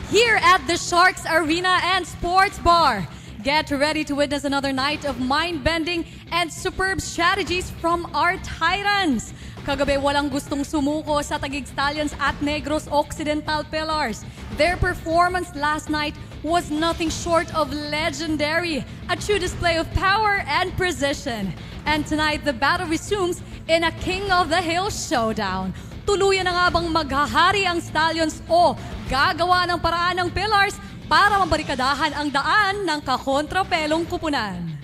here at the Sharks Arena and Sports Bar. Get ready to witness another night of mind-bending and superb strategies from our Titans. Kagabi walang gustong sumuko sa Taguig Stallions at Negros Occidental Pillars. Their performance last night was nothing short of legendary, a true display of power and precision. And tonight, the battle resumes in a King of the Hill showdown. Tuluyan na nga bang maghahari ang Stallions o gagawa ng paraan ng Pillars para mabarikadahan ang daan ng kakontrapelong kupunan?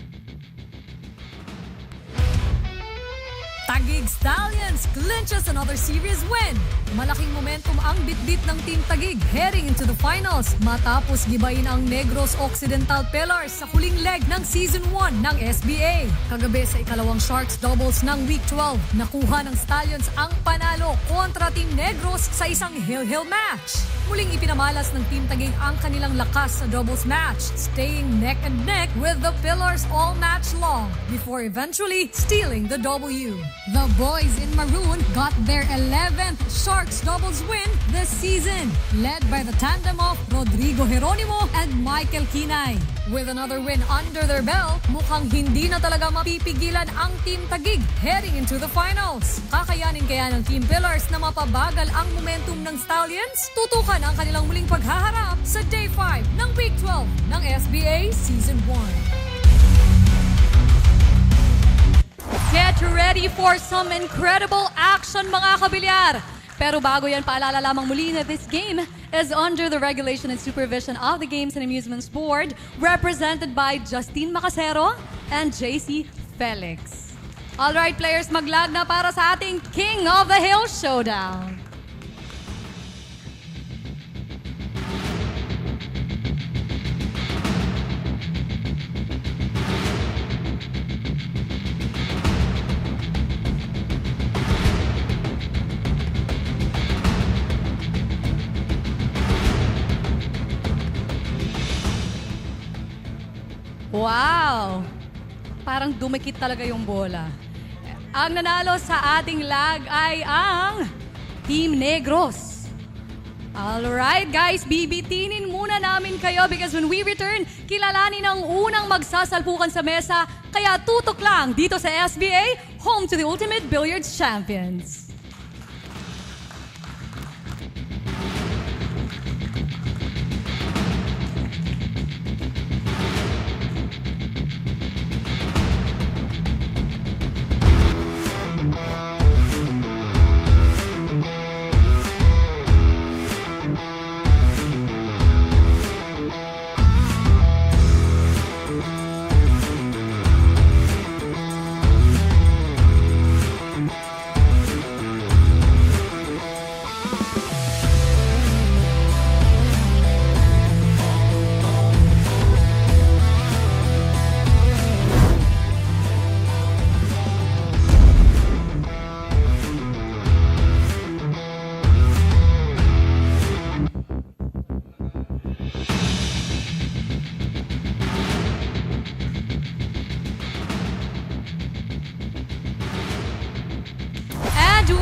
Taguig Stallions clinches another series win. Malaking momentum ang bitbit ng Team Taguig heading into the finals matapos gibayin ang Negros Occidental Pillars sa huling leg ng Season 1 ng SBA. Kagabi sa ikalawang Sharks doubles ng Week 12, nakuha ng Stallions ang panalo kontra Team Negros sa isang hill-hill match. Muling ipinamalas ng Team Taguig ang kanilang lakas sa doubles match, staying neck and neck with the Pillars all match long before eventually stealing the W. The boys in maroon got their 11th Sharks doubles win this season, led by the tandem of Rodrigo Jeronimo and Michael Kinay. With another win under their belt, mukhang hindi na talaga mapipigilan ang Team Taguig heading into the finals. Kakayanin kaya ng Team Pillars na mapabagal ang momentum ng Stallions? Tutukan ang kanilang muling paghaharap sa Day 5 ng Week 12 ng SBA Season 1. Get ready for some incredible action mga kabilyar! Pero bago yan, paalala lamang muli na this game is under the regulation and supervision of the Games and Amusements Board, represented by Justine Macasero and JC Felix. Alright players, maglag na para sa ating King of the Hill showdown. Wow! Parang dumikit talaga yung bola. Ang nanalo sa ating lag ay ang Team Negros. Alright guys, bibitinin muna namin kayo because when we return, kilalanin ang unang magsasalpukan sa mesa. Kaya tutok lang dito sa SBA, home to the ultimate billiards champions.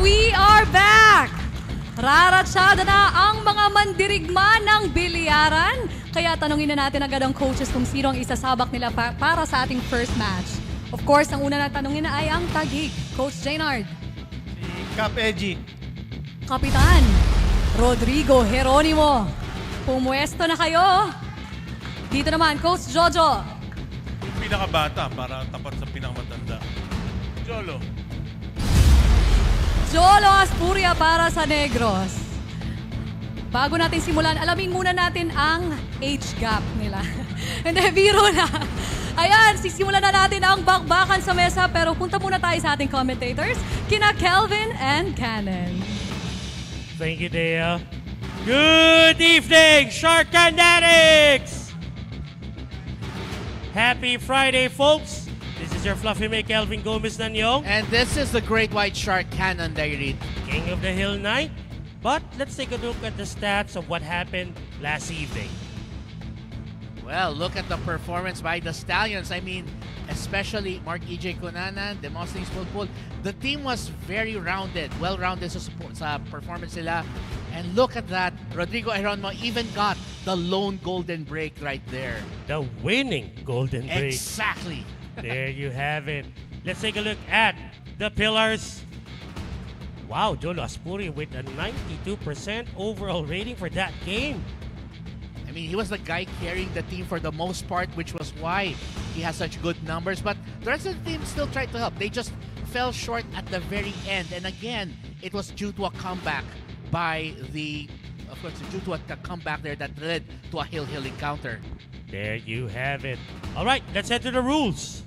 We are back! Raratsada na ang mga mandirigma ng bilyaran. Kaya tanungin na natin agad ang coaches kung sino ang isasabak nila para sa ating first match. Of course, ang una na tanungin na ay ang Taguig. Coach Jaynard. Si Cap Edgy. Kapitan Rodrigo Jeronimo. Pumuesto na kayo. Dito naman, Coach Jojo. Yung pinakabata para tapat sa pinakamatanda. Jolo. Jolo Aspuria para sa Negros. Bago natin simulan, alamin muna natin ang age gap nila. Hindi, biro na. Ayan, sisimulan na natin ang bakbakan sa mesa pero punta muna tayo sa ating commentators, kina Kelvin and Cannon. Thank you, Dea. Good evening, Shark Fanatics! Happy Friday, folks. This is your fluffy mate, Kelvin Gomez Nanyong. And this is the Great White Shark Cannon Diary. King of the Hill night. But let's take a look at the stats of what happened last evening. Well, look at the performance by the Stallions. I mean, especially Mark E.J. Cunanan, Demosthenes Pulpul. The team was very rounded, well-rounded sa performance nila. And look at that Rodrigo Geronimo even got the lone golden break right there. The winning golden break. Exactly. There you have it. Let's take a look at the pillars. Wow, Jolo Aspuri with a 92% overall rating for that game. I mean, he was the guy carrying the team for the most part, which was why he has such good numbers. But the rest of the team still tried to help. They just fell short at the very end. And again, it was due to a comeback by the... Of course, due to a comeback there that led to a hill encounter. There you have it. All right, let's head to the rules.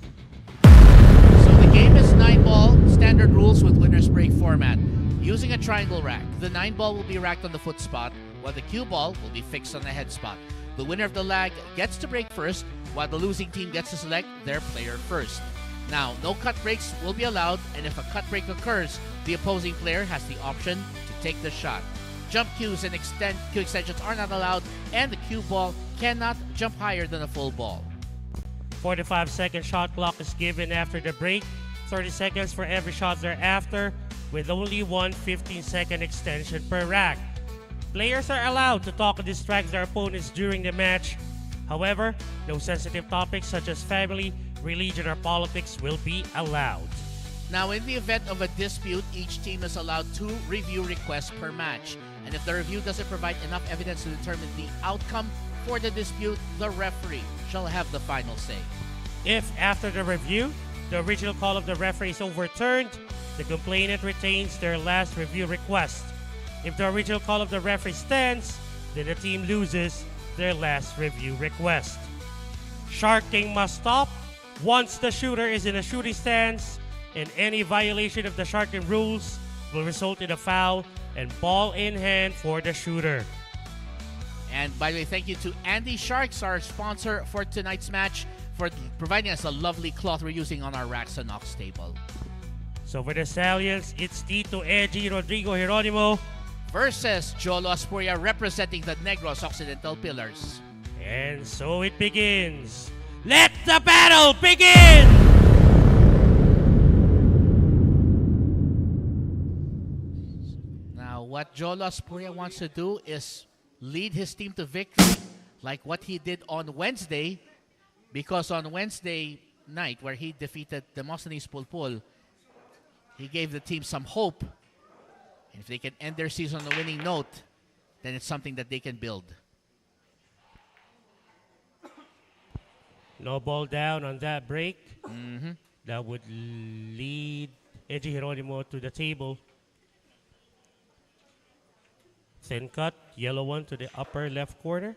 So the game is 9-ball, standard rules with winner's break format. Using a triangle rack, the 9-ball will be racked on the foot spot, while the cue ball will be fixed on the head spot. The winner of the lag gets to break first, while the losing team gets to select their player first. Now, no cut breaks will be allowed, and if a cut break occurs, the opposing player has the option to take the shot. Jump cues and cue extensions are not allowed, and the cue ball cannot jump higher than a full ball. 45-second shot clock is given after the break. 30 seconds for every shot thereafter, with only one 15-second extension per rack. Players are allowed to talk and distract their opponents during the match. However, no sensitive topics such as family, religion, or politics will be allowed. Now, in the event of a dispute, each team is allowed 2 review requests per match. And if the review doesn't provide enough evidence to determine the outcome for the dispute, the referee shall have the final say. If, after the review, the original call of the referee is overturned, the complainant retains their last review request. If the original call of the referee stands, then the team loses their last review request. Sharking must stop once the shooter is in a shooting stance, and any violation of the sharking rules will result in a foul and ball in hand for the shooter. And by the way, thank you to Andy Sharks, our sponsor for tonight's match, for providing us a lovely cloth we're using on our Racks and Ox table. So for the Stallions, it's Tito Edgy Rodrigo Geronimo versus Jolo Aspuria representing the Negros Occidental Pillars. And so it begins. Let the battle begin! What Jolo Aspuria wants to do is lead his team to victory like what he did on Wednesday, because on Wednesday night where he defeated Demosthenes Pulpul, he gave the team some hope. And if they can end their season on a winning note, then it's something that they can build. No ball down on that break. Mm-hmm. That would lead Edgy Geronimo to the table. Thin cut, yellow one to the upper left corner.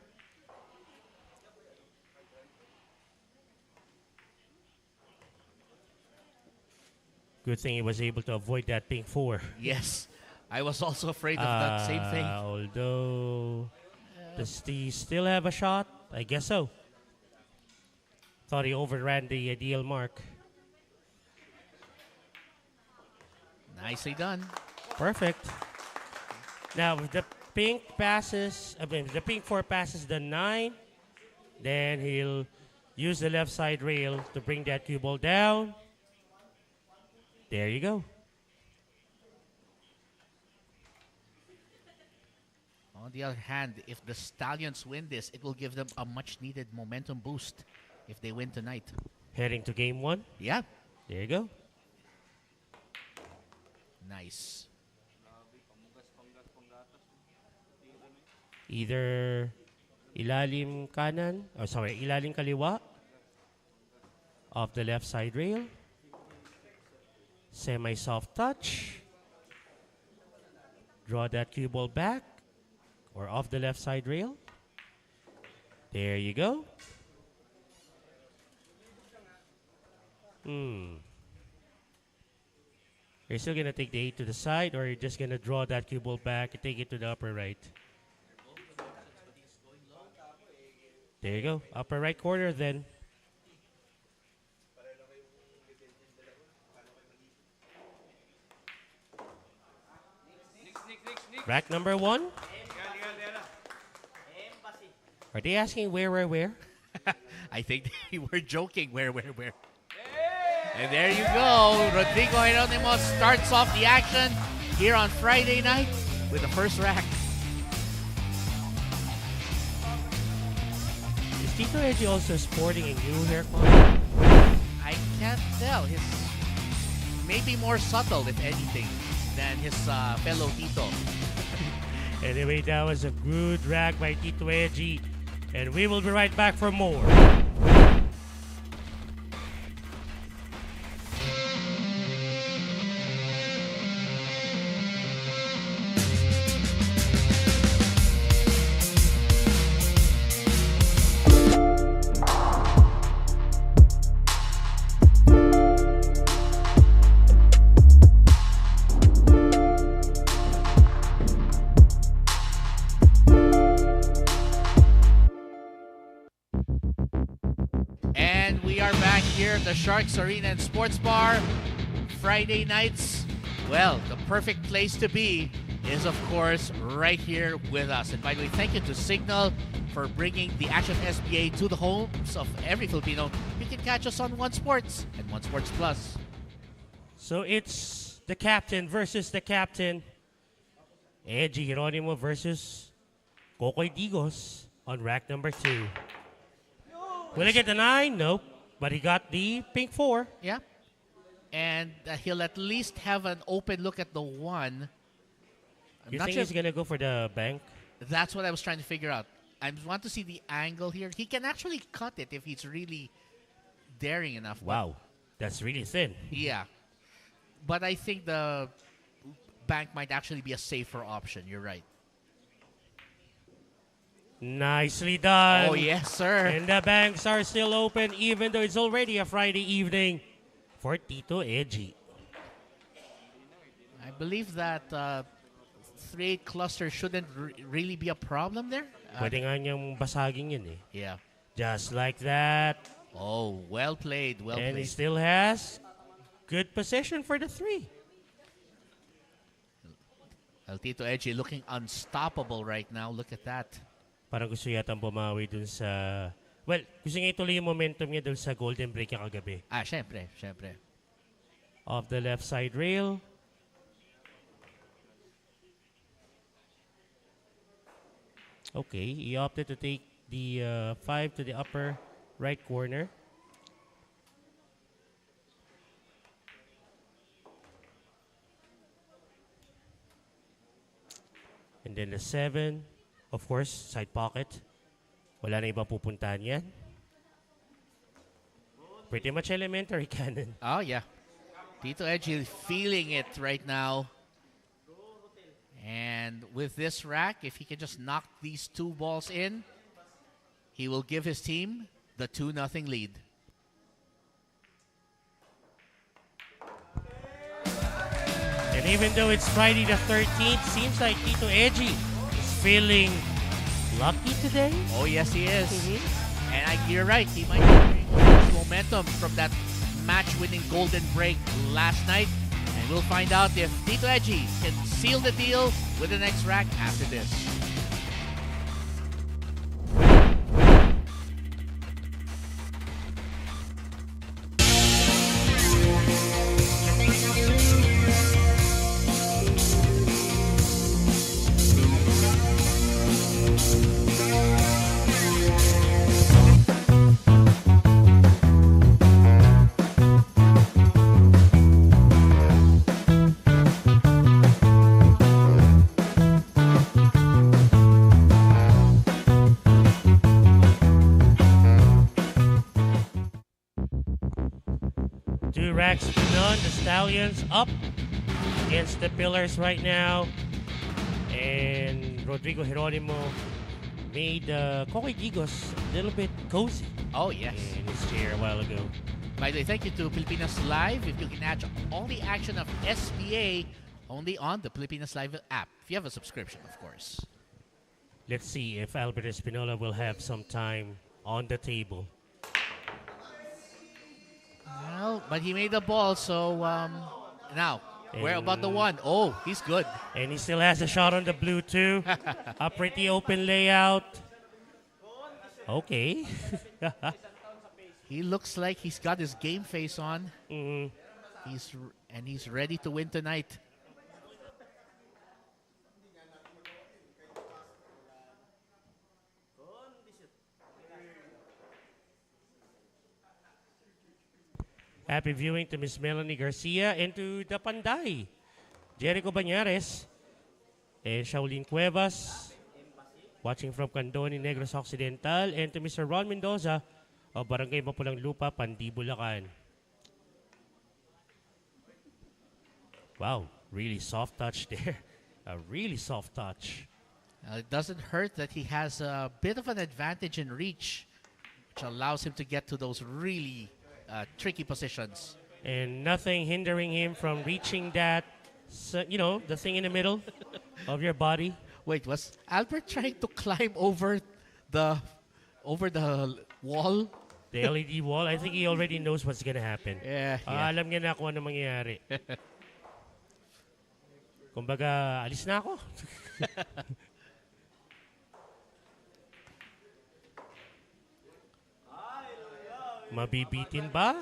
Good thing he was able to avoid that pink 4. Yes, I was also afraid of that same thing. Although, does he still have a shot? I guess so. Thought he overran the ideal mark. Nicely done. Perfect. Now, if the pink passes, the pink 4 passes the 9, then he'll use the left side rail to bring that cue ball down. There you go. On the other hand, if the Stallions win this, it will give them a much-needed momentum boost if they win tonight. Heading to game 1. Yeah. There you go. Nice. Either ilalim kanan, ilalim kaliwa of the left side rail. Semi-soft touch. Draw that cue ball back or off the left side rail. There you go. You're still going to take the 8 to the side, or you're just going to draw that cue ball back and take it to the upper right. There you go. Upper right corner then. Rack number 1. Are they asking where? I think they were joking. Where? And there you go. Rodrigo Geronimo starts off the action here on Friday night with the first rack. Tito Edgy also sporting a new haircut? I can't tell. His maybe more subtle, if anything, than his fellow Tito. Anyway, that was a good drag by Tito Edgy. And we will be right back for more. And we are back here at the Sharks Arena and Sports Bar. Friday nights, well, the perfect place to be is, of course, right here with us. And by the way, thank you to Signal for bringing the action of SBA to the homes of every Filipino. You can catch us on One Sports and One Sports Plus. So it's the captain versus the captain. Edgy Geronimo versus Kokoy Digos on rack number 2. Will he get the 9? Nope. But he got the pink 4. Yeah. And he'll at least have an open look at the 1. You think he's going to go for the bank? That's what I was trying to figure out. I want to see the angle here. He can actually cut it if he's really daring enough. Wow. That's really thin. Yeah. But I think the bank might actually be a safer option. You're right. Nicely done. Oh, yes, sir. And the banks are still open even though it's already a Friday evening for Tito Edgy. I believe that 3-8 cluster shouldn't really be a problem there. Pwede nga niyang basagin yun eh. Yeah. Just like that. Oh, well played. Well And he played. still has good position for the 3. El Tito Edgy looking unstoppable right now. Look at that. Parang gusto yatang bumawi dun sa... Well, gusto niya ituloy yung momentum niya dun sa golden break niya kagabi. Syempre, syempre. Off the left side rail. Okay, he opted to take the 5 to the upper right corner. And then the 7, of course, side pocket. Wala na ibang pupuntahan yan. Pretty much elementary cannon. Oh, yeah. Tito Edgy feeling it right now. And with this rack, if he can just knock these 2 balls in, he will give his team the 2-0 lead. And even though it's Friday the 13th, seems like Tito Edgy is feeling lucky today. Oh, yes, he is. Mm-hmm. And you're right. He might be his momentum from that match-winning golden break last night. And we'll find out if Tito Edgy can seal the deal with the next rack after this. Racks to none. The Stallions up against the Pillars right now. And Rodrigo Geronimo made Kokoy Digos a little bit cozy. Oh, yes. In his chair a while ago. By the way, thank you to Pilipinas Live. If you can catch all the action of SBA only on the Pilipinas Live app. If you have a subscription, of course. Let's see if Albert Espinola will have some time on the table. Well, but he made the ball, so now, where about the 1? Oh, he's good. And he still has a shot on the blue too. A pretty open layout. Okay. He looks like he's got his game face on. Mm-hmm. He's ready to win tonight. Happy viewing to Miss Melanie Garcia and to the Panday, Jericho Bañares, and Shaolin Cuevas, watching from Candoni, Negros Occidental, and to Mr. Ron Mendoza of Barangay Mapulang Lupa, Pandi, Bulacan. Wow, really soft touch there. A really soft touch. It doesn't hurt that he has a bit of an advantage in reach, which allows him to get to those really tricky positions. And nothing hindering him from reaching that, the thing in the middle of your body. Wait, was Albert trying to climb over the wall? The LED wall. I think he already knows what's gonna happen. Yeah. Alam niya na kung ano mangyayari. Kumbaga, alis na ako. Mabibitin ba?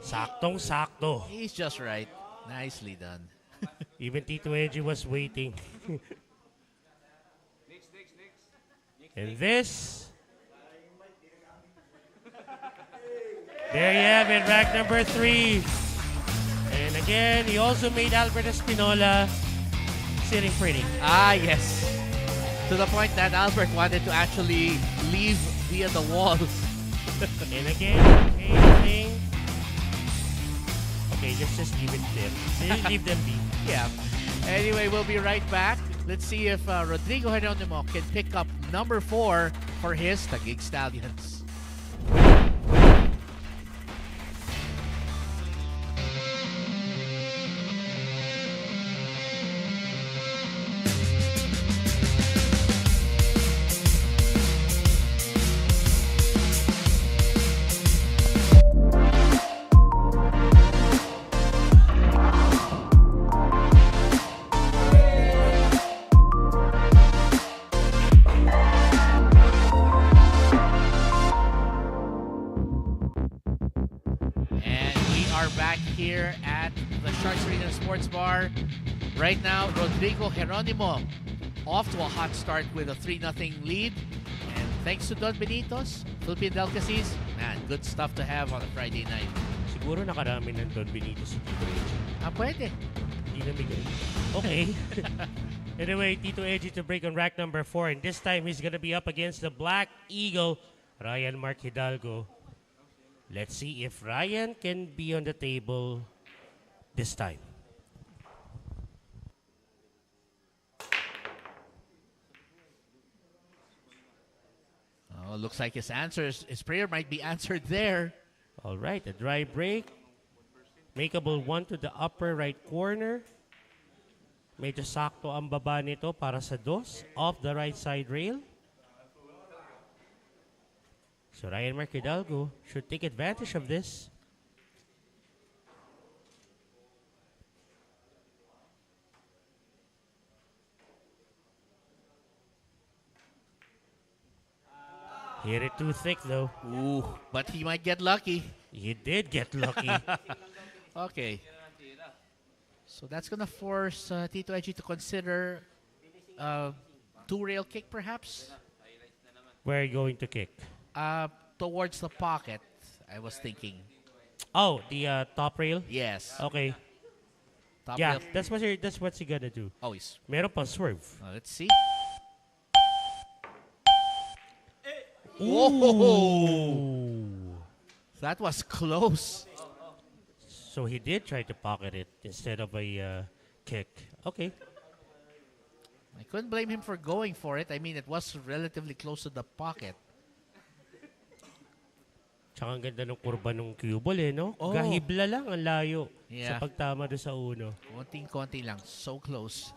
Saktong-sakto. He's just right. Nicely done. Even Tito Edgy was waiting. And this. There you have it, rack number 3. And again, he also made Albert Espinola sitting pretty. Ah, yes. To the point that Albert wanted to actually leave via the wall. And again, anything. Okay, let's just leave it there. Leave them be. Yeah. Anyway, we'll be right back. Let's see if Rodrigo Geronimo can pick up number 4 for his Taguig Stallions. Here at the Sharks Arena Sports Bar. Right now, Rodrigo Geronimo off to a hot start with a 3-0 lead. And thanks to Don Benitos, Philippine Delicacies, man, good stuff to have on a Friday night. Siguro nakarami ng Don Benito si Tito Edgy. Pwede. Hindi namigay. Okay. Anyway, Tito Edgy to break on rack number 4. And this time, he's gonna be up against the Black Eagle, Ryan Mark Hidalgo. Let's see if Ryan can be on the table this time. Oh, looks like his prayer might be answered there. All right, a dry break. Makeable 1 to the upper right corner. Medyo sakto ang baba nito para sa 2 off the right side rail. So Ryan Mark Hidalgo should take advantage of this. Hit it too thick though. Ooh, but he might get lucky. He did get lucky. Okay. So that's going to force Tito Edgy to consider 2-rail kick perhaps? Where are you going to kick? Towards the pocket, I was thinking. Oh, the top rail? Yes. Okay. Top Yeah, rail. that's what he gonna do. Oh, he's. Meron pang swerve. Let's see. Ooh. That was close. So he did try to pocket it instead of a kick. Okay. I couldn't blame him for going for it. I mean, it was relatively close to the pocket. Tsaka ang ganda ng kurba ng cue ball no? Oh. Gahibla lang ang layo Yeah. sa pagtama doon sa uno. Konting-konti lang. So close.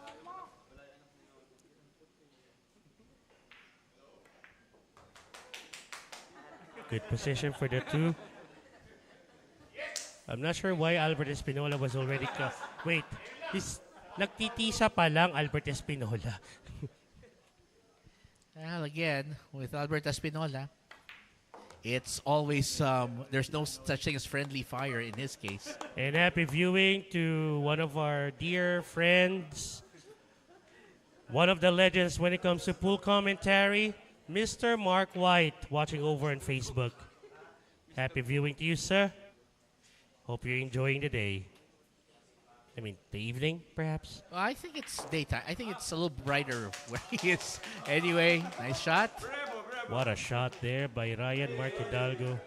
Good position for the 2. I'm not sure why Albert Espinola was already wait, he's nagtitisa pa lang Albert Espinola. Well, again, with Albert Espinola, it's always, there's no such thing as friendly fire in his case. And happy viewing to one of our dear friends, one of the legends when it comes to pool commentary, Mr. Mark White, watching over on Facebook. Happy viewing to you, sir. Hope you're enjoying the day. I mean, the evening, perhaps? Well, I think it's daytime. I think it's a little brighter where he is. Anyway, nice shot. What a shot there by Ryan Mark Hidalgo.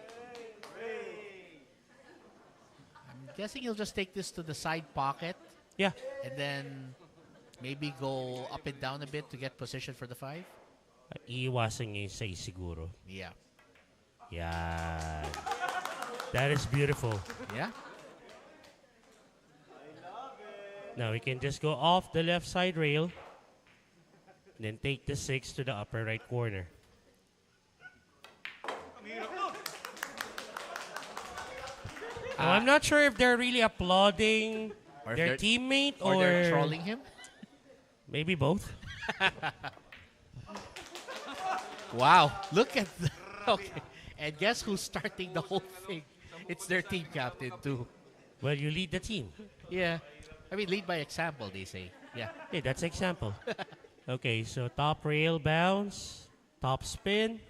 I'm guessing he'll just take this to the side pocket Yeah. and then maybe go up and down a bit to get position for the 5. Iiwasan niya yung 6 siguro. Yeah. Yeah. That is beautiful. Yeah. Now we can just go off the left side rail and then take the 6 to the upper right corner. Now, I'm not sure if they're really applauding Or if their they're- teammate Or they're trolling him. maybe both. Wow. Look at the, okay. And guess who's starting the whole thing? It's their team captain too. Well, you lead the team. Yeah. I mean, lead by example, they say. Yeah. Hey, that's example. Okay, so top rail bounce, top spin,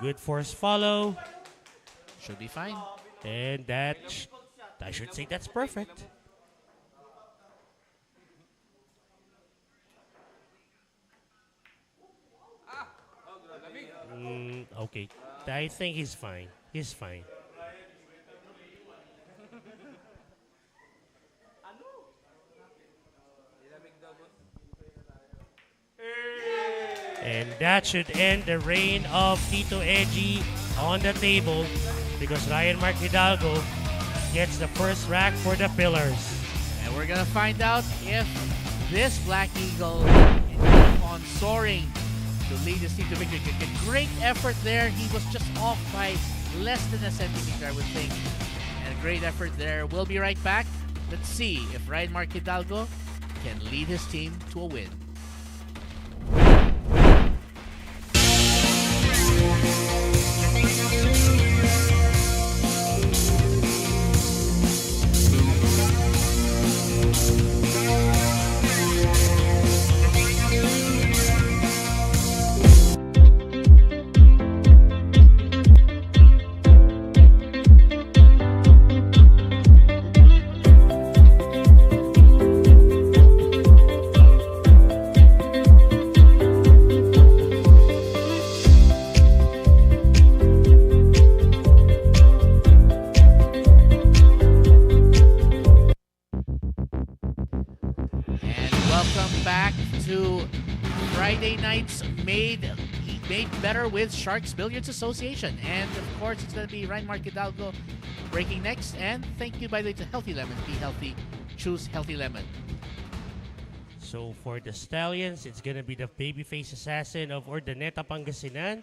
good force follow, Should be fine. and I should say that's perfect. Okay, I think he's fine. He's fine. And that should end the reign of Tito Edgy on the table because Ryan Mark Hidalgo gets the first rack for the Pillars. And we're going to find out if this Black Eagle can keep on soaring to lead his team to victory. A great effort there. He was just off by less than a centimeter, I would think. And a great effort there. We'll be right back. Let's see if Ryan Mark Hidalgo can lead his team to a win. Better with Sharks Billiards Association. And of course, it's going to be Ryan Mark Hidalgo breaking next. And thank you, by the way, to Healthy Lemon. Be healthy. Choose Healthy Lemon. So for the Stallions, it's going to be the babyface assassin of Ordaneta, Pangasinan,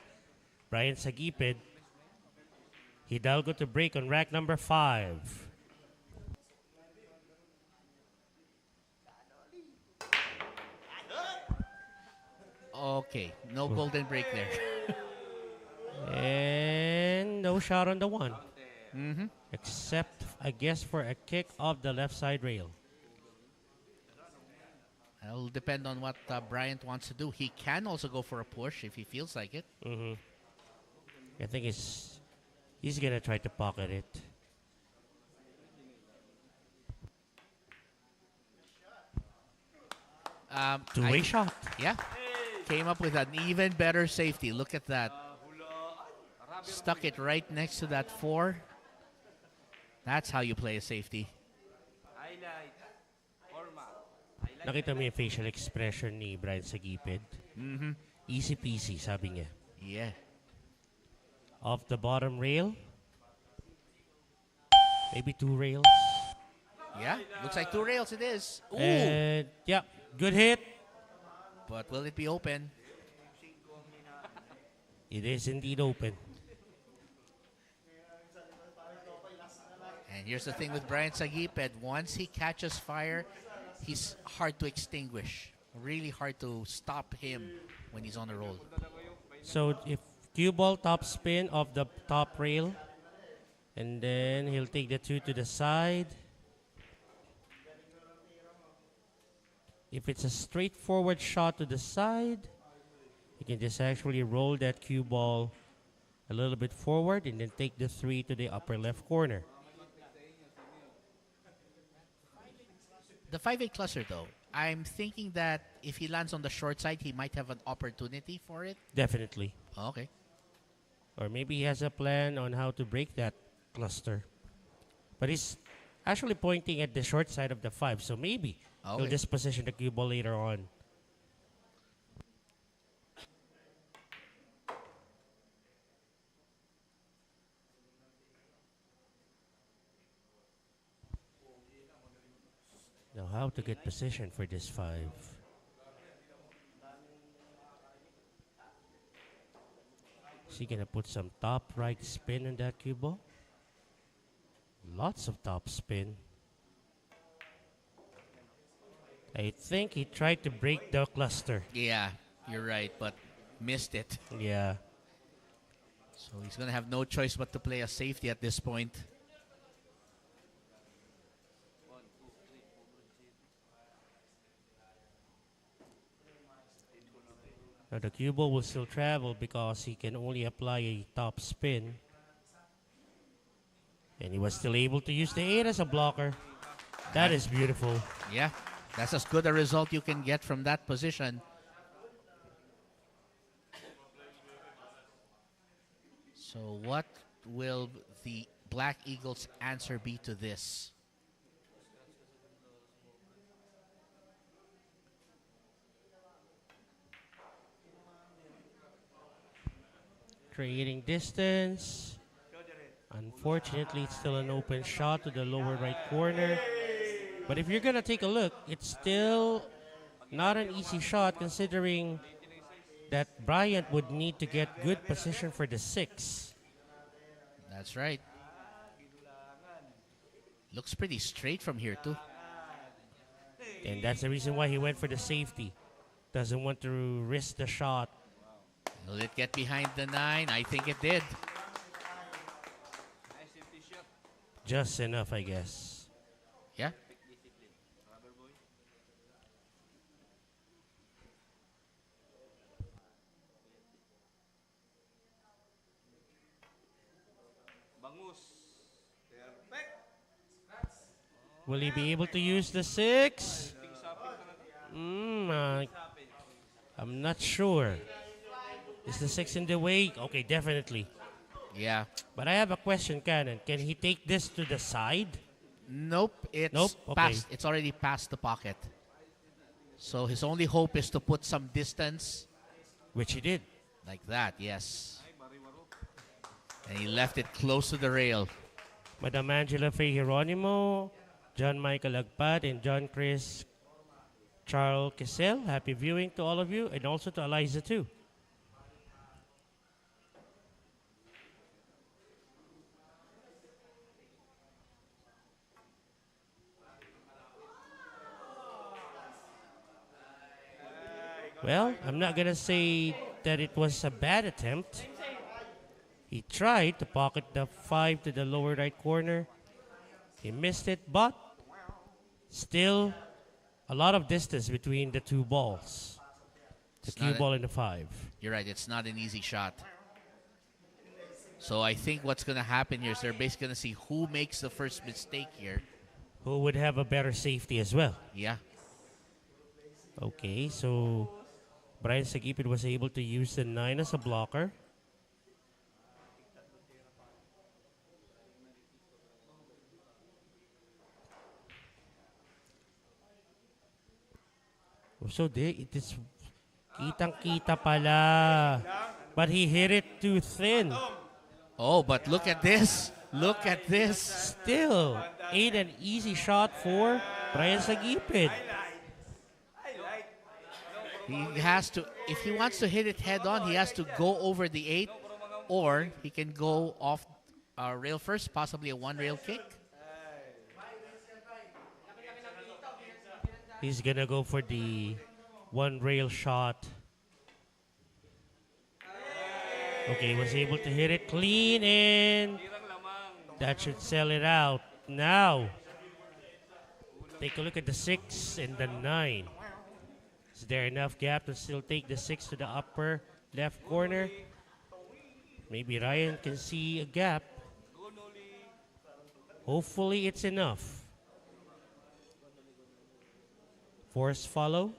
Brian Sagipid. Hidalgo to break on rack number 5. Okay, no golden break there. And no shot on the 1. Mm-hmm. Except, I guess, for a kick of the left side rail. It'll depend on what Bryant wants to do. He can also go for a push if he feels like it. Mm-hmm. I think he's going to try to pocket it. Two-way shot. Yeah. Came up with an even better safety. Look at that. Stuck it right next to that 4. That's how you play a safety. Nakita mo yung facial expression ni Brian Sagipid? Mm-hmm. Easy peasy, sabi niya. Yeah. Off the bottom rail. Maybe 2 rails. Yeah, looks like 2 rails it is. Ooh. And, yeah, good hit. But will it be open? It is indeed open. And here's the thing with Brian Sagiped. Once he catches fire, he's hard to extinguish. Really hard to stop him when he's on a roll. So if cue ball top spin of the top rail, and then he'll take the 2 to the side. If it's a straightforward shot to the side, you can just actually roll that cue ball a little bit forward and then take the 3 to the upper left corner. The 5-8 cluster, though, I'm thinking that if he lands on the short side, he might have an opportunity for it. Definitely. Okay. Or maybe he has a plan on how to break that cluster. But he's actually pointing at the short side of the 5, so maybe he'll Okay. just position the cue ball later on. Now, how to get position for this 5? Is he gonna put some top right spin on that cue ball? Lots of top spin. I think he tried to break the cluster. Yeah, you're right, but missed it. Yeah. So he's going to have no choice but to play a safety at this point. Now the cue ball will still travel because he can only apply a top spin. And he was still able to use the 8 as a blocker. That is beautiful. Yeah, that's as good a result you can get from that position. So what will the Black Eagles' answer be to this? Creating distance. Unfortunately, it's still an open shot to the lower right corner. But if you're going to take a look, it's still not an easy shot considering that Bryant would need to get good position for the 6. That's right. Looks pretty straight from here, too. And that's the reason why he went for the safety. Doesn't want to risk the shot. Will it get behind the 9? I think it did. Just enough, I guess. Yeah. Will he be able to use the 6? I'm not sure. Is the 6 in the way? Okay, definitely. Yeah. But I have a question, Cannon. Can he take this to the side? Nope. It's Nope, okay. past. It's already past the pocket. So his only hope is to put some distance. Which he did. Like that, yes. And he left it close to the rail. Madam Angela Faye Geronimo, John Michael Agpat, and John Chris Charles Kissel. Happy viewing to all of you, and also to Eliza too. Well, I'm not gonna say that it was a bad attempt. He tried to pocket the 5 to the lower right corner. He missed it, but still a lot of distance between the two balls. The cue ball and the 5. You're right, it's not an easy shot. So I think what's going to happen here is they're basically going to see who makes the first mistake here. Who would have a better safety as well. Yeah. Okay, so Brian Sagipid was able to use the 9 as a blocker. So it is kitang-kita pala. But he hit it too thin. Oh, but look at this. Look at this. Still, ain't an easy shot for Brian Sagipid. He has to, if he wants to hit it head on, he has to go over the 8, or he can go off rail first, possibly a one rail kick. He's gonna go for the one rail shot. Okay, was able to hit it clean and that should sell it out. Now, take a look at the 6 and the 9. Is there enough gap to still take the 6 to the upper left corner? Maybe Ryan can see a gap. Hopefully it's enough. Force follow.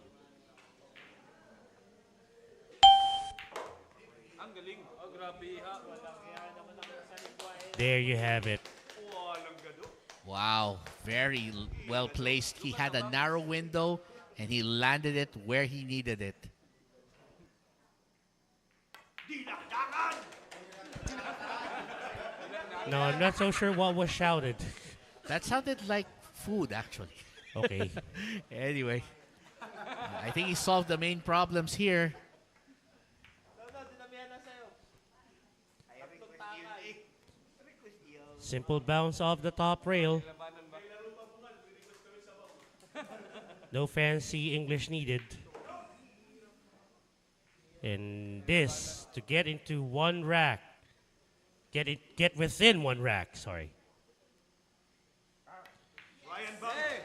There you have it. Wow, very well placed. He had a narrow window and he landed it where he needed it. No, I'm not so sure what was shouted. That sounded like food, actually. Okay. Anyway, I think he solved the main problems here. Simple bounce off the top rail. No fancy English needed. And this to get into one rack. Get within one rack, sorry.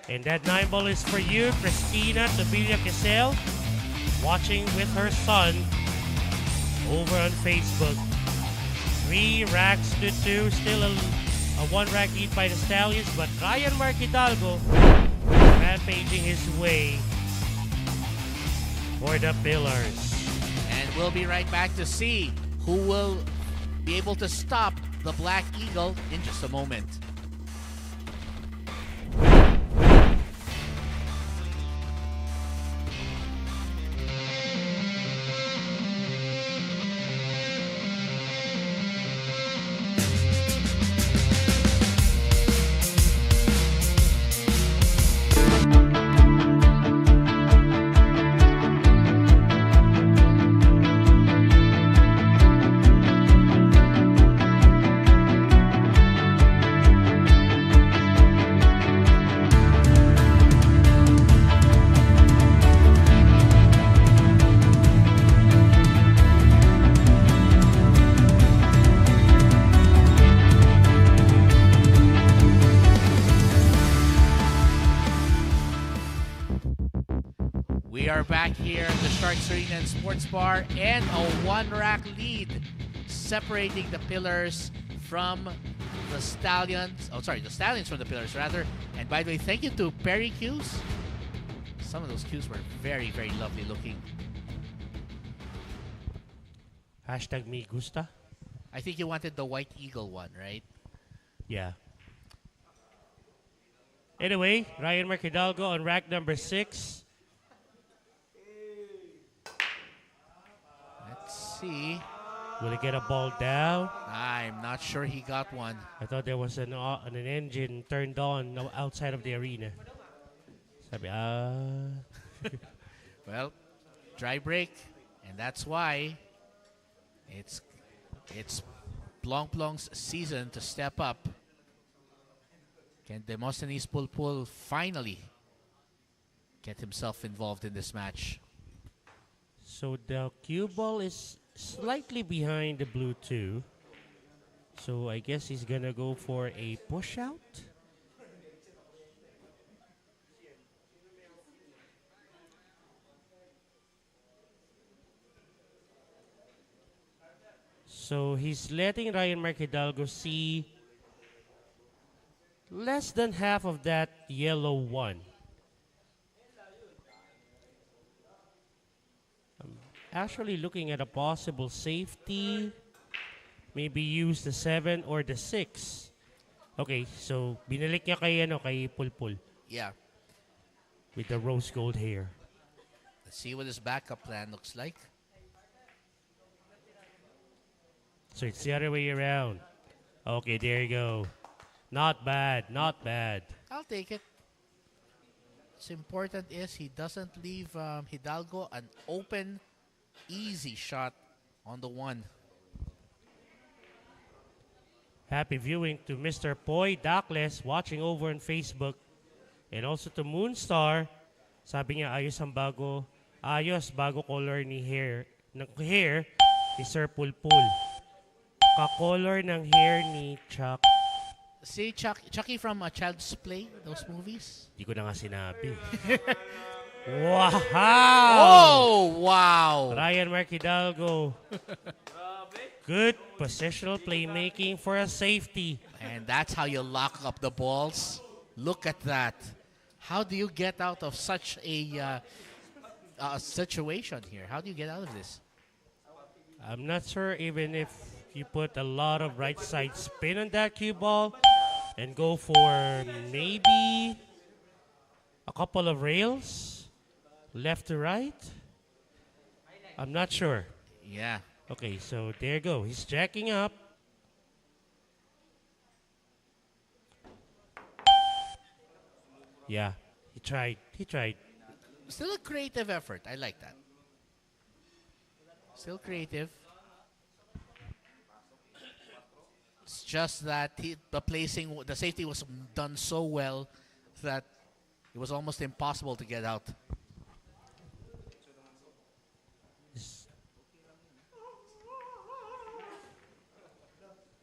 And that 9 ball is for you, Christina Tobilla Quezon, watching with her son over on Facebook. 3 racks to 2, still a 1 rack lead by the Stallions, but Ryan Mark Hidalgo rampaging his way for the Billiards. And we'll be right back to see who will be able to stop the Black Eagle in just a moment. We are back here at the Sharks Arena and Sports Bar, and a 1-rack lead separating the Pillars from the Stallions. Oh, sorry, the Stallions from the Pillars, rather. And by the way, thank you to Perry cues. Some of those cues were very, very lovely looking. Hashtag me gusta. I think you wanted the White Eagle one, right? Yeah. Anyway, Ryan Mark Hidalgo on rack number 6. Let's see. Will he get a ball down? I'm not sure he got one. I thought there was an engine turned on outside of the arena. Sabi, Well, dry break, and that's why it's Plong Plong's season to step up. Can Demosthenes Pulpul finally get himself involved in this match? So the cue ball is slightly behind the blue 2. So I guess he's gonna go for a push out. So he's letting Ryan Mark Hidalgo see less than half of that yellow 1. Actually looking at a possible safety. Maybe use the 7 or the 6. Okay, so binalik niya kay Pulpul Yeah. with the rose gold hair. Let's see what his backup plan looks like. So it's the other way around. Okay, there you go. Not bad, not bad. I'll take it. What's important is he doesn't leave Hidalgo an open, easy shot on the 1. Happy viewing to Mr. Poy Dakles watching over on Facebook. And also to Moonstar. Sabi niya ayos bago color ng hair ni Sir Pulpul. Ka-color ng hair ni Chuck. See Chucky from Child's Play, those movies? Di ko na nga sinabi. Wow! Oh, wow! Ryan Mark Hidalgo. Good positional playmaking for a safety. And that's how you lock up the balls. Look at that. How do you get out of such a situation here? How do you get out of this? I'm not sure even if you put a lot of right side spin on that cue ball and go for maybe a couple of rails left to right. I'm not sure. Yeah. Okay, so there you go. He's jacking up. Yeah, he tried. He tried. Still a creative effort. I like that. Still creative. It's just that the safety was done so well that it was almost impossible to get out.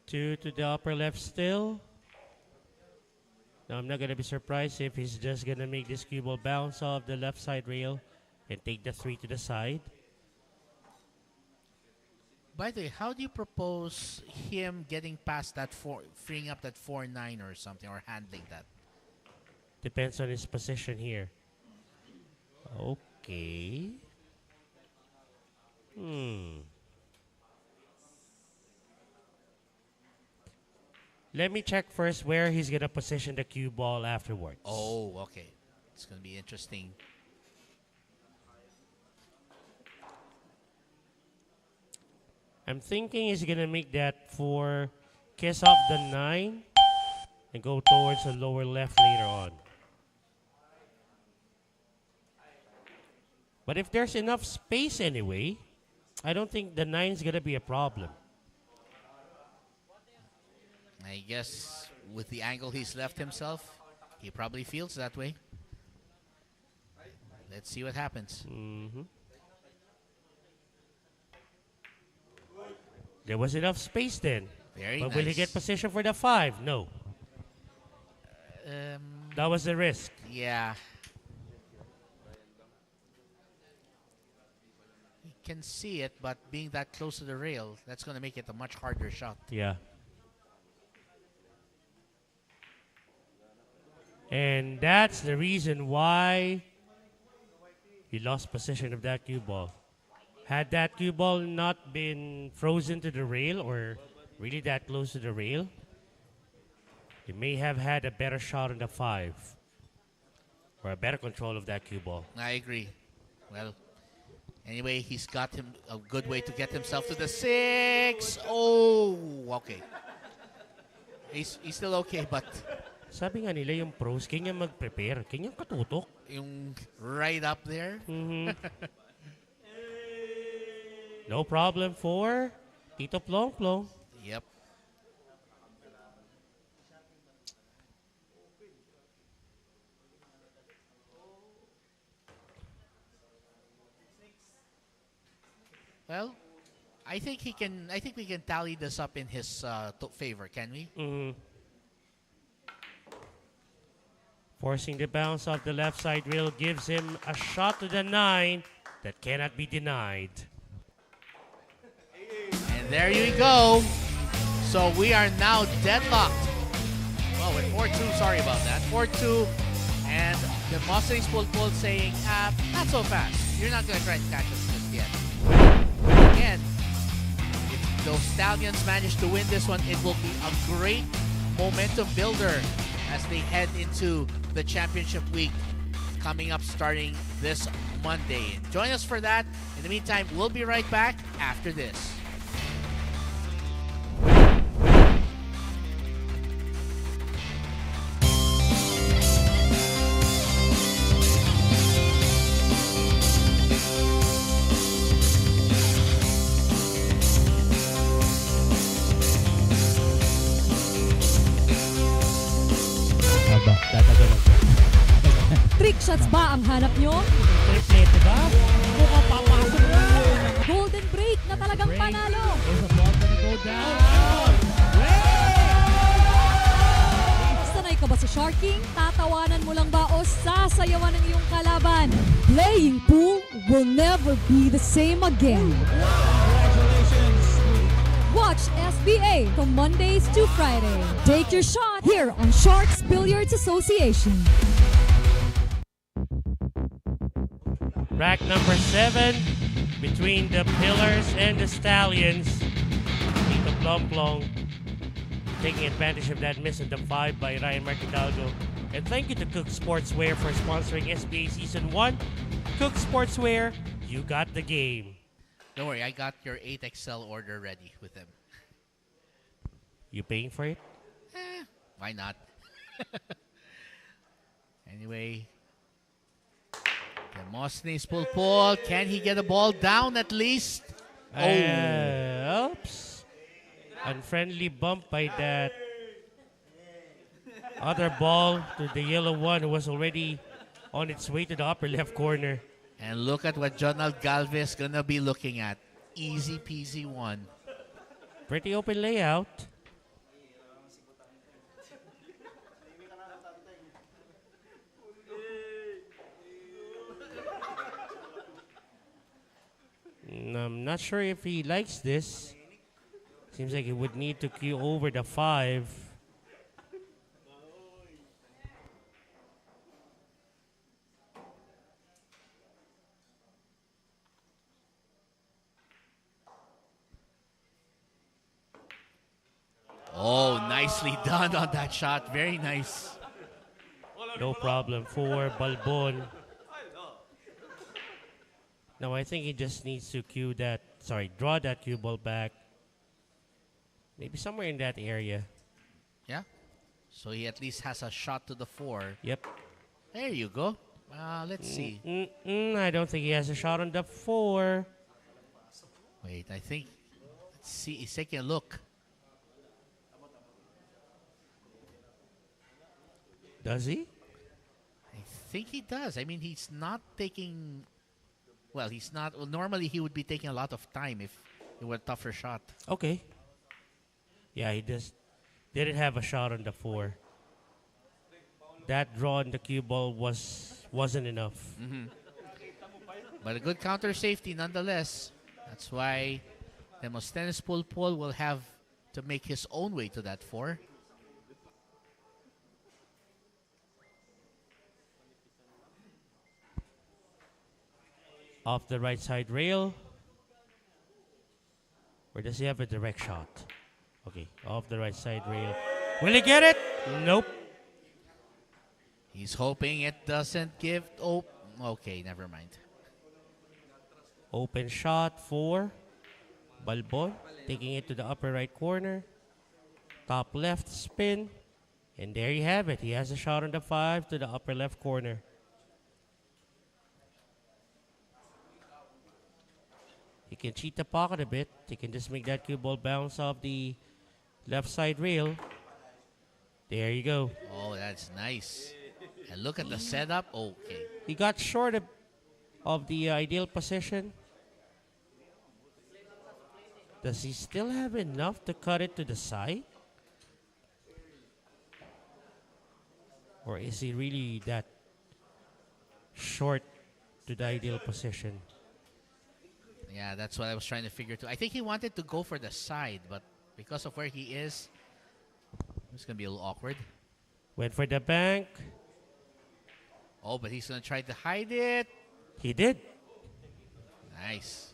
Two to the upper left still. Now I'm not gonna be surprised if he's just gonna make this cue ball bounce off the left side rail and take the 3 to the side. By the way, how do you propose him getting past that freeing up that 4-9 or something, or handling that? Depends on his position here. Okay. Let me check first where he's gonna position the cue ball afterwards. Oh, okay. It's gonna be interesting. I'm thinking he's gonna make that 4, kiss off the 9, and go towards the lower left later on. But if there's enough space anyway, I don't think the 9's gonna be a problem. I guess with the angle he's left himself, he probably feels that way. Let's see what happens. There was enough space then. Very but nice. will he get position for the 5? No. That was the risk. Yeah. You can see it, but being that close to the rail, that's going to make it a much harder shot. Yeah. And that's the reason why he lost possession of that cue ball. Had that cue ball not been frozen to the rail or really that close to the rail, he may have had a better shot on the 5 or a better control of that cue ball. I agree. Well, anyway, he's got him a good way to get himself to the 6. Oh, okay. He's still okay, but Sabi nga nila yung pros, kanya mag-prepare, kanya katutok. yung right up there. No problem for Tito Plong Plong. Yep. Well, I think we can tally this up in his favor, can we? Forcing the bounce off the left side rail gives him a shot to the 9 that cannot be denied. And there you go. So we are now deadlocked. Well, with 4-2, sorry about that. 4-2, and the Mustang Pulpul saying, not so fast. You're not going to try to catch us just yet. Again, if those Stallions manage to win this one, it will be a great momentum builder as they head into the championship week coming up starting this Monday. Join us for that. In the meantime, we'll be right back after this. Trick shots ba ang hanap nyo? Triplete ba? Mukhang papasok na. Golden break na talagang panalo. Sanay ka ba sa sharking? Tatawanan mo lang ba o sasayawan ng iyong kalaban? Playing pool will never be the same again. Watch SBA from Mondays to Friday. Take your shot here on Sharks Billiards Association. Rack number 7 between the Pillars and the Stallions. Tito Plomplong taking advantage of that miss on the 5 by Ryan Marquidalgo. And thank you to Cook Sportswear for sponsoring SBA Season 1. Cook Sportswear, you got the game. Don't worry, I got your 8XL order ready with them. You paying for it? Why not? Anyway, Demosthenes pull. Can he get a ball down at least? Oops. Unfriendly bump by that other ball to the yellow one who was already on its way to the upper left corner. And look at what Jonald Galvez gonna be looking at. Easy peasy one. Pretty open layout. I'm not sure if he likes this. Seems like he would need to cue over the 5. Oh, nicely done on that shot. Very nice. No problem for Balbon. Now I think he just needs to draw that cue ball back. Maybe somewhere in that area. Yeah. So he at least has a shot to the 4. Yep. There you go. Let's see. I don't think he has a shot on the 4. Wait, I think. Let's see. He's taking a look. Does he? I think he does. I mean, he's not taking. Well, he's not. Well, normally he would be taking a lot of time if it were a tougher shot. Okay. Yeah, he just didn't have a shot on the 4. That draw on the cue ball wasn't enough. But a good counter safety nonetheless. That's why Demosthenes Pulpul will have to make his own way to that 4. Off the right side rail. Or does he have a direct shot? Okay, off the right side rail. Will he get it? Nope. He's hoping it doesn't give. Oh, okay, never mind. Open shot for Balbon. Taking it to the upper right corner. Top left spin. And there you have it. He has a shot on the 5 to the upper left corner. He can cheat the pocket a bit. He can just make that cue ball bounce off the left side rail. There you go. Oh, that's nice. And look at the setup. Okay. He got short of the ideal position. Does he still have enough to cut it to the side? Or is he really that short to the ideal position? Yeah, that's what I was trying to figure too. I think he wanted to go for the side, but because of where he is, it's going to be a little awkward. Went for the bank. Oh, but he's going to try to hide it. He did. Nice.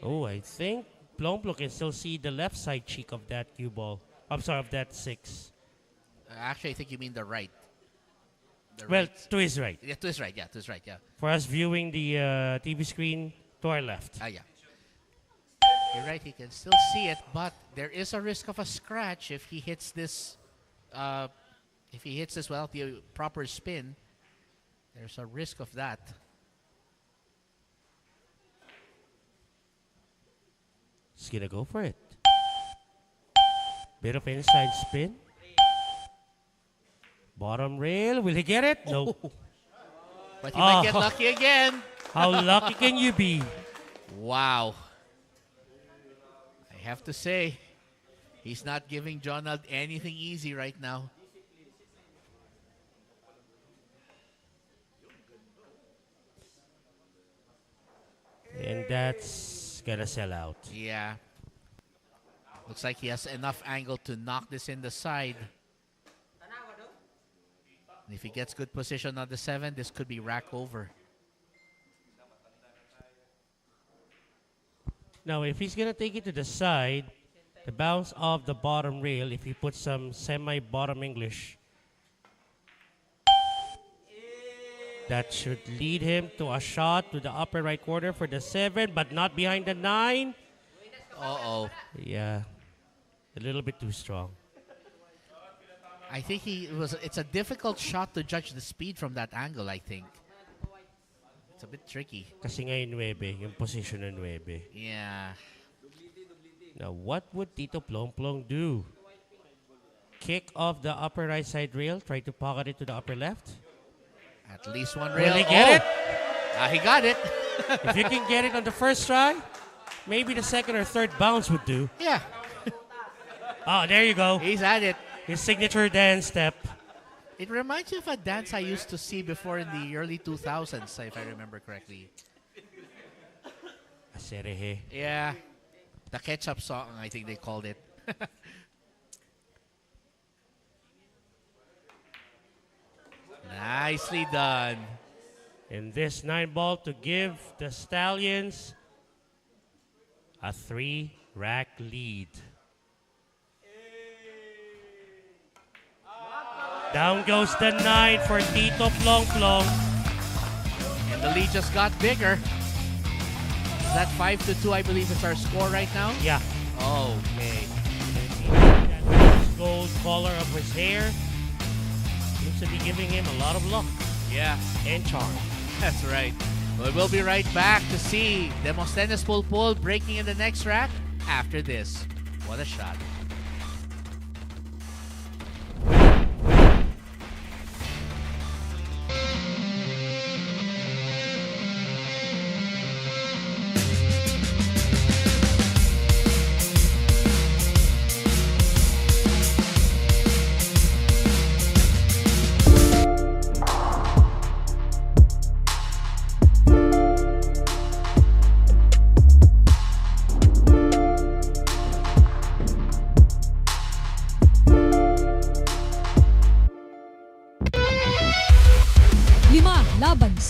Oh, I think Plomplong can still see the left side cheek of that cue ball. I'm sorry, of that 6. Actually, I think you mean the right. The Well, right. to his right. Yeah, to his right. Yeah, to his right. Yeah. For us viewing the TV screen, to our left. Yeah. You're right. He can still see it, but there is a risk of a scratch if he hits this. If he hits this without the proper spin, there's a risk of that. He's gonna go for it. Bit of inside spin. Bottom rail. Will he get it? No. But he might get lucky again. How lucky can you be? Wow. I have to say, he's not giving Jonald anything easy right now. And that's gonna sell out. Yeah. Looks like he has enough angle to knock this in the side. If he gets good position on the 7, this could be rack over. Now, if he's gonna take it to the side, the bounce of the bottom rail, if he puts some semi-bottom English, that should lead him to a shot to the upper right corner for the 7, but not behind the 9. Uh-oh. Yeah, a little bit too strong. I think it's a difficult shot to judge the speed from that angle, I think. It's a bit tricky. Kasi nga yung 9, yung position ng 9. Yeah. Now, what would Tito Plong Plong do? Kick off the upper right side rail, try to pocket it to the upper left. At least one rail. Will he get it? He got it. If you can get it on the first try, maybe the second or third bounce would do. Yeah. Oh, there you go. He's at it. His signature dance step. It reminds me of a dance I used to see before in the early 2000s, if I remember correctly. Aserehe. Yeah. The ketchup song, I think they called it. Nicely done. And this 9-ball to give the Stallions a 3-rack lead. Down goes the 9 for Tito Plong Plong. And the lead just got bigger. Is that 5-2, I believe, is our score right now? Yeah. Okay. That gold color of his hair seems to be giving him a lot of luck Yeah, and charm. that's right. Well, we'll be right back to see Demosthenes Pulpul breaking in the next rack after this. What a shot.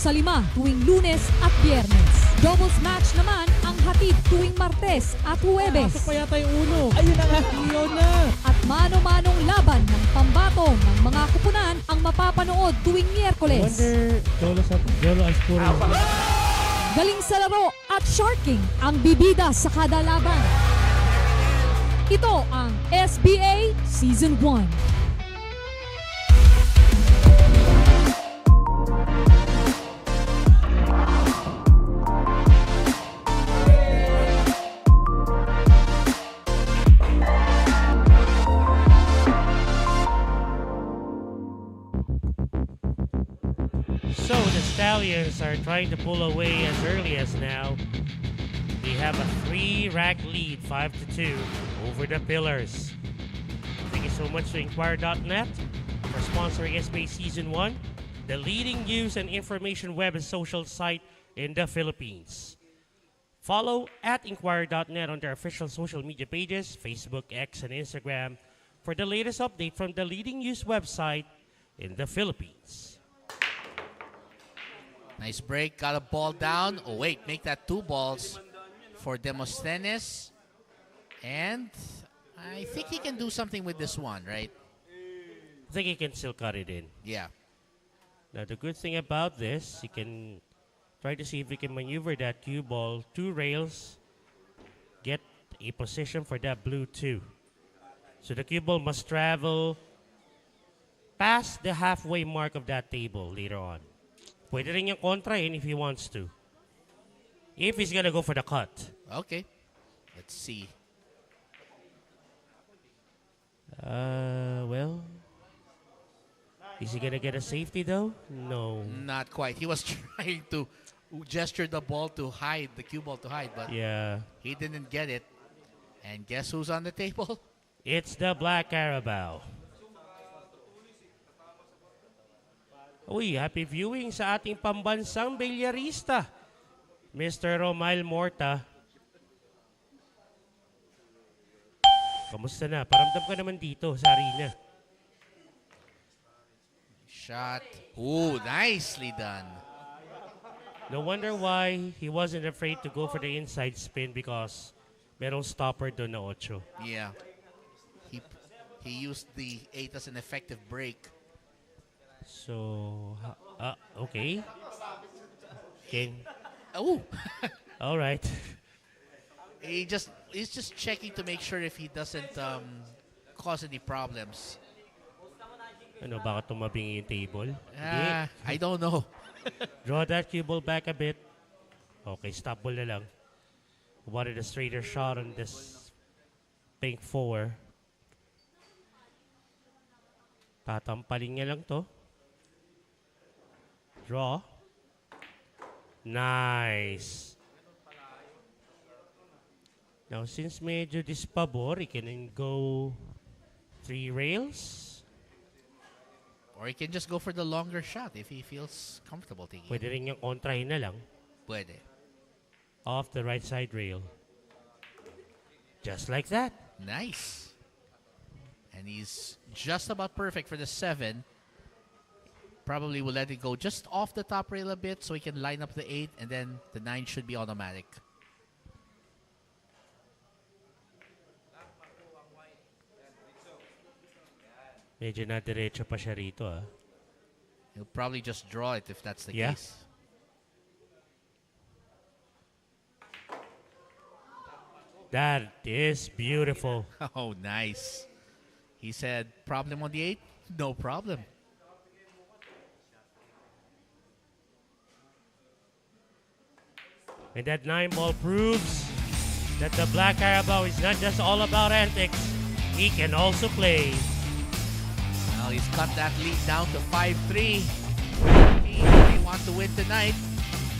Sa 5 tuwing Lunes at Biyernes. Doubles match naman ang hatid tuwing Martes at Huwebes. Pasok pa yata yung uno. Ayun na nga. Iyon na. At mano-manong laban ng pambato ng mga kupunan ang mapapanood tuwing Miyerkules. Jolo as puro. Galing sa laro at sharking ang bibida sa kada laban. Ito ang SBA Season 1. So the Stallions are trying to pull away as early as now. They have a 3-rack lead, 5-2, over the Pillars. Thank you so much to Inquire.net for sponsoring SBA Season 1, the leading news and information web and social site in the Philippines. Follow at Inquire.net on their official social media pages, Facebook, X, and Instagram for the latest update from the leading news website in the Philippines. Nice break. Got a ball down. Oh, wait. Make that 2 balls for Demosthenes. And I think he can do something with this one, right? I think he can still cut it in. Yeah. Now, the good thing about this, he can try to see if he can maneuver that cue ball 2 rails, get a position for that blue 2. So the cue ball must travel past the halfway mark of that table later on. Pwede rin yung kontra in if he wants to. If he's gonna go for the cut. Okay. Let's see. Well, is he gonna get a safety though? No. Not quite. He was trying to gesture the ball to hide, the cue ball to hide, but Yeah. he didn't get it. And guess who's on the table? It's the Black Carabao. Uy, happy viewing sa ating pambansang bilyarista, Mr. Romail Morta. Kamusta na? Paramdam ka naman dito sa arena. shot. Ooh, nicely done. No wonder why he wasn't afraid to go for the inside spin because merong stopper doon na 8. Yeah. He used the 8 as an effective break. So, okay. Game. Oh. All right. He's just checking to make sure if he doesn't cause any problems. Ano, baka tumabing yung table? I don't know. Draw that cue ball back a bit. Okay, stop ball na lang. Wanted a straighter shot on this pink 4. Tatampaling niya lang to. Draw. Nice. Now, since medyo dispabor, he can go 3 rails. Or he can just go for the longer shot if he feels comfortable taking Pwede it. rin yung kontrahin na lang. Pwede. Off the right side rail. Just like that. Nice. And he's just about perfect for the 7. Probably will let it go just off the top rail a bit so he can line up the 8, and then the 9 should be automatic. Medyo na diretso pa siya rito ah. He'll probably just draw it if that's the Yeah. case. That is beautiful. Oh, nice. He said, problem on the 8? No problem. And that 9 ball proves that the Black Carabao is not just all about antics. He can also play. Well, he's cut that lead down to 5-3. They want to win tonight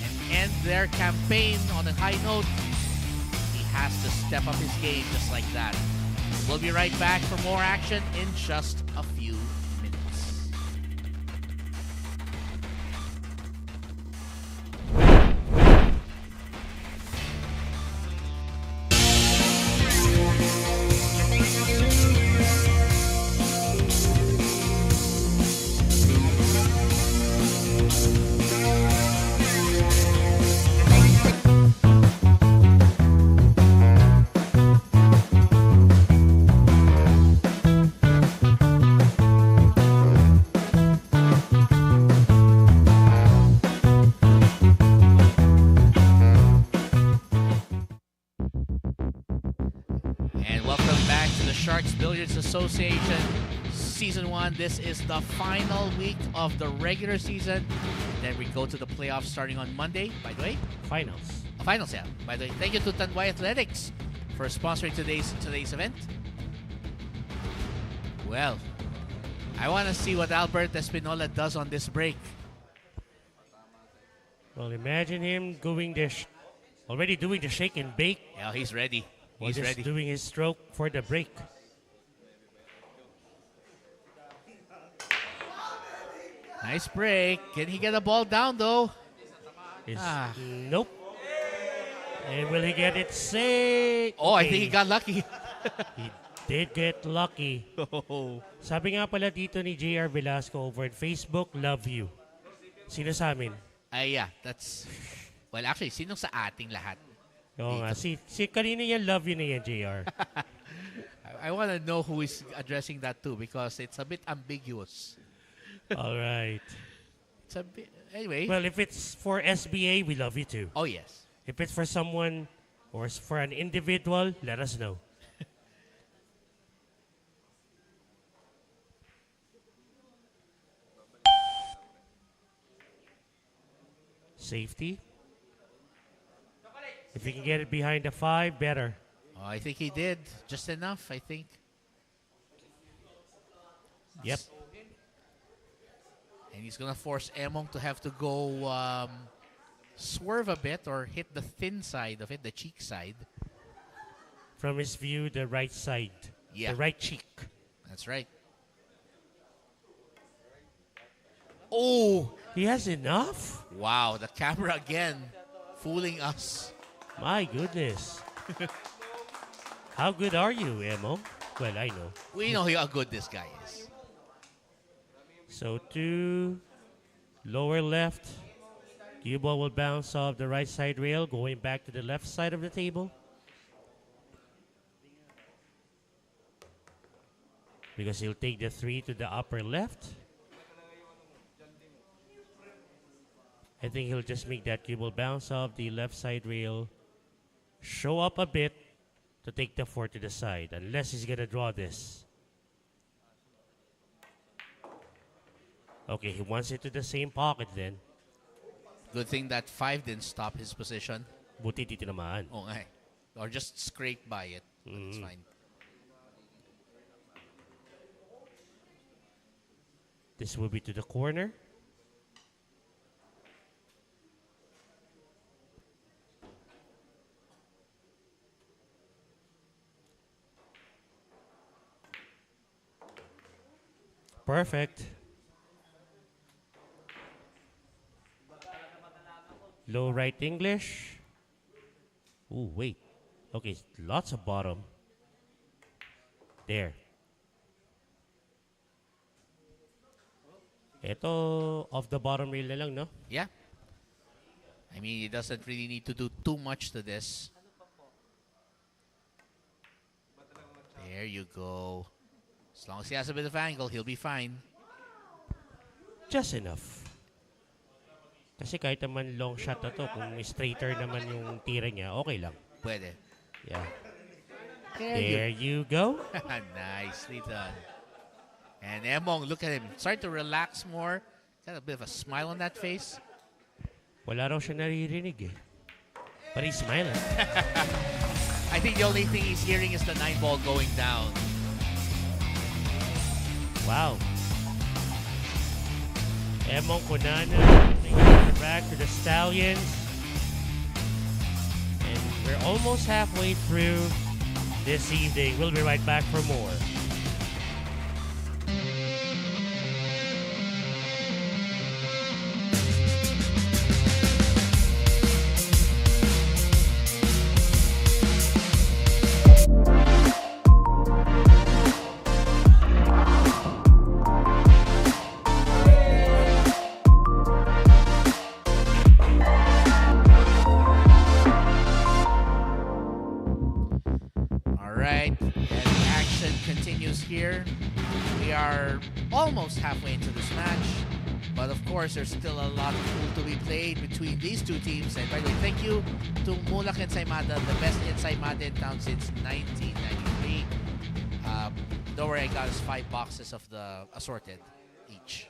and end their campaign on a high note. He has to step up his game just like that. We'll be right back for more action in just a few minutes. And welcome back to the Sharks Billiards Association Season 1. This is the final week of the regular season. Then we go to the playoffs starting on Monday, by the way. Finals. Finals, yeah. By the way, thank you to Tanduay Athletics for sponsoring today's event. Well, I want to see what Albert Espinola does on this break. Well, imagine him doing this, already doing the shake and bake. Yeah, he's ready. Or He's just ready. doing his stroke for the break. Nice break. Can he get a ball down, though? Nope. And will he get it safe? Oh, I think he got lucky. He did get lucky. Oh. Sabi nga pala dito ni JR Velasco over at Facebook, love you. Sino sa amin? Yeah, that's... Well, actually, sino sa ating lahat? Oo nga. Si kanina yan, love you na yan, JR. I want to know who is addressing that too because it's a bit ambiguous. All right. It's a bit... Anyway. Well, if it's for SBA, we love you too. Oh, yes. If it's for someone or for an individual, let us know. Safety. If you can get it behind the 5, better. Oh, I think he did. Just enough, I think. Yep. And he's going to force Emong to have to go swerve a bit or hit the thin side of it, the cheek side. From his view, the right side. Yeah. The right cheek. That's right. Oh! He has enough? Wow, the camera again fooling us. My goodness. How good are you, Emo? Well, I know. We know how good this guy is. So 2, lower left. Cue ball will bounce off the right side rail, going back to the left side of the table. Because he'll take the 3 to the upper left. I think he'll just make that cue ball bounce off the left side rail, show up a bit to take the 4 to the side, unless he's gonna draw this. Okay, he wants it to the same pocket then. Good thing that 5 didn't stop his position. Buti di tinamaan. Oh, nga. Or just scrape by it. But it's fine. This will be to the corner. Perfect. Low right English. Ooh, wait. Okay, lots of bottom. There. Ito, off the bottom rail na lang, no? Yeah. I mean, he doesn't really need to do too much to this. There you go. As long as he has a bit of angle, he'll be fine. Just enough. Kasi kahit naman long shot na to, kung straighter naman yung tira niya, okay lang. Pwede. Yeah. There you go. Nicely done. And Emong, look at him. Starting to relax more. Got a bit of a smile on that face. Wala raw siya naririnig eh. But he's smiling. I think the only thing he's hearing is the 9 ball going down. Wow. Emong Kunana making it back to the Stallions. And we're almost halfway through this evening. We'll be right back for more. Halfway into this match, but of course there's still a lot of pool to be played between these two teams. And by the way, thank you to Mulak and Saimada, the best Saimada in town since 1993. Don't worry, I got us 5 boxes of the assorted each.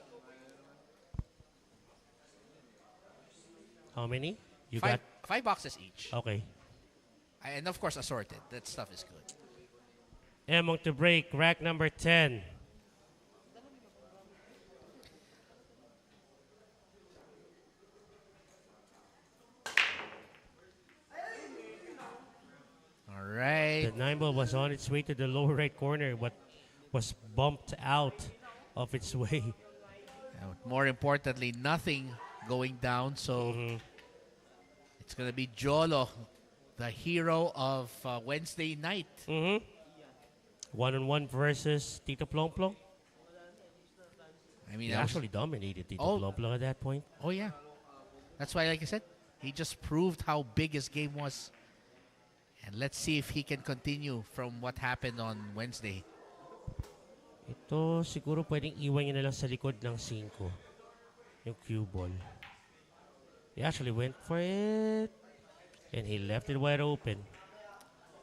How many? You five, got 5 boxes each. Okay. And of course assorted. That stuff is good. Emong to break, rack number 10. Right. The 9 ball was on its way to the lower right corner, but was bumped out of its way. More importantly, nothing going down, so it's going to be Jolo, the hero of Wednesday night. 1-on-1 versus Tito Plong Plong. I mean, he actually dominated Tito Plong Plong at that point. Oh, yeah. That's why, like I said, he just proved how big his game was. And let's see if he can continue from what happened on Wednesday. Ito siguro pwedeng iwan niya na lang sa likod ng 5. Yung cue ball. He actually went for it. And he left it wide open.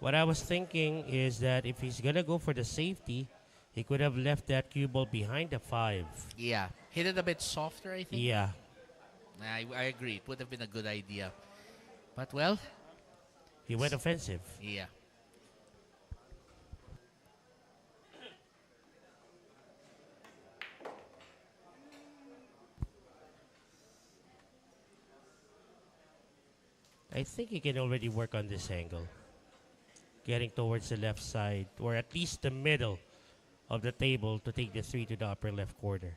What I was thinking is that if he's gonna go for the safety, he could have left that cue ball behind the 5. Yeah. Hit it a bit softer, I think. Yeah. I agree. It would have been a good idea. But, well... He went offensive. Yeah. I think he can already work on this angle. Getting towards the left side, or at least the middle of the table to take the 3 to the upper left corner.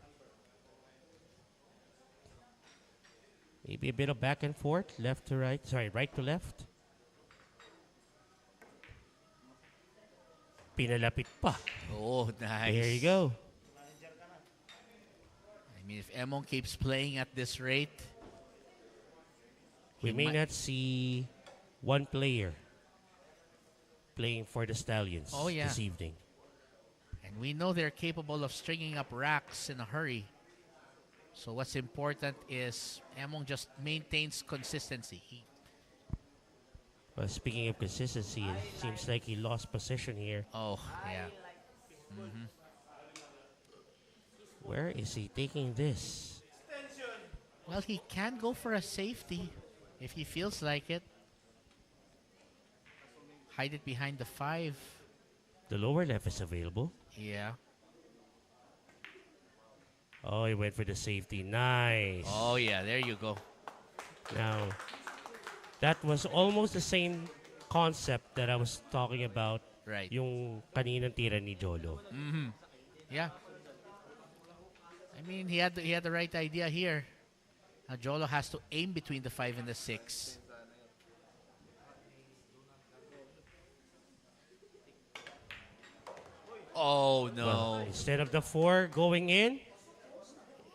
Maybe a bit of back and forth, left to right, sorry, right to left. Pinalapit pa. Oh, nice. There you go. I mean, if Emong keeps playing at this rate, We he may might- not see one player playing for the Stallions Oh, yeah. this evening. And we know they're capable of stringing up racks in a hurry. So what's important is Emong just maintains consistency. Well, speaking of consistency, it seems like he lost position here. Oh, yeah. Where is he taking this? Well, he can go for a safety if he feels like it. Hide it behind the 5. The lower left is available. Yeah. Oh, he went for the safety. Nice. Oh, yeah. There you go. Now, that was almost the same concept that I was talking about. Right. Yung kaninang tira ni Jolo. Yeah. I mean, he had the right idea here. Now Jolo has to aim between the 5 and the 6. Oh no. Well, instead of the 4 going in,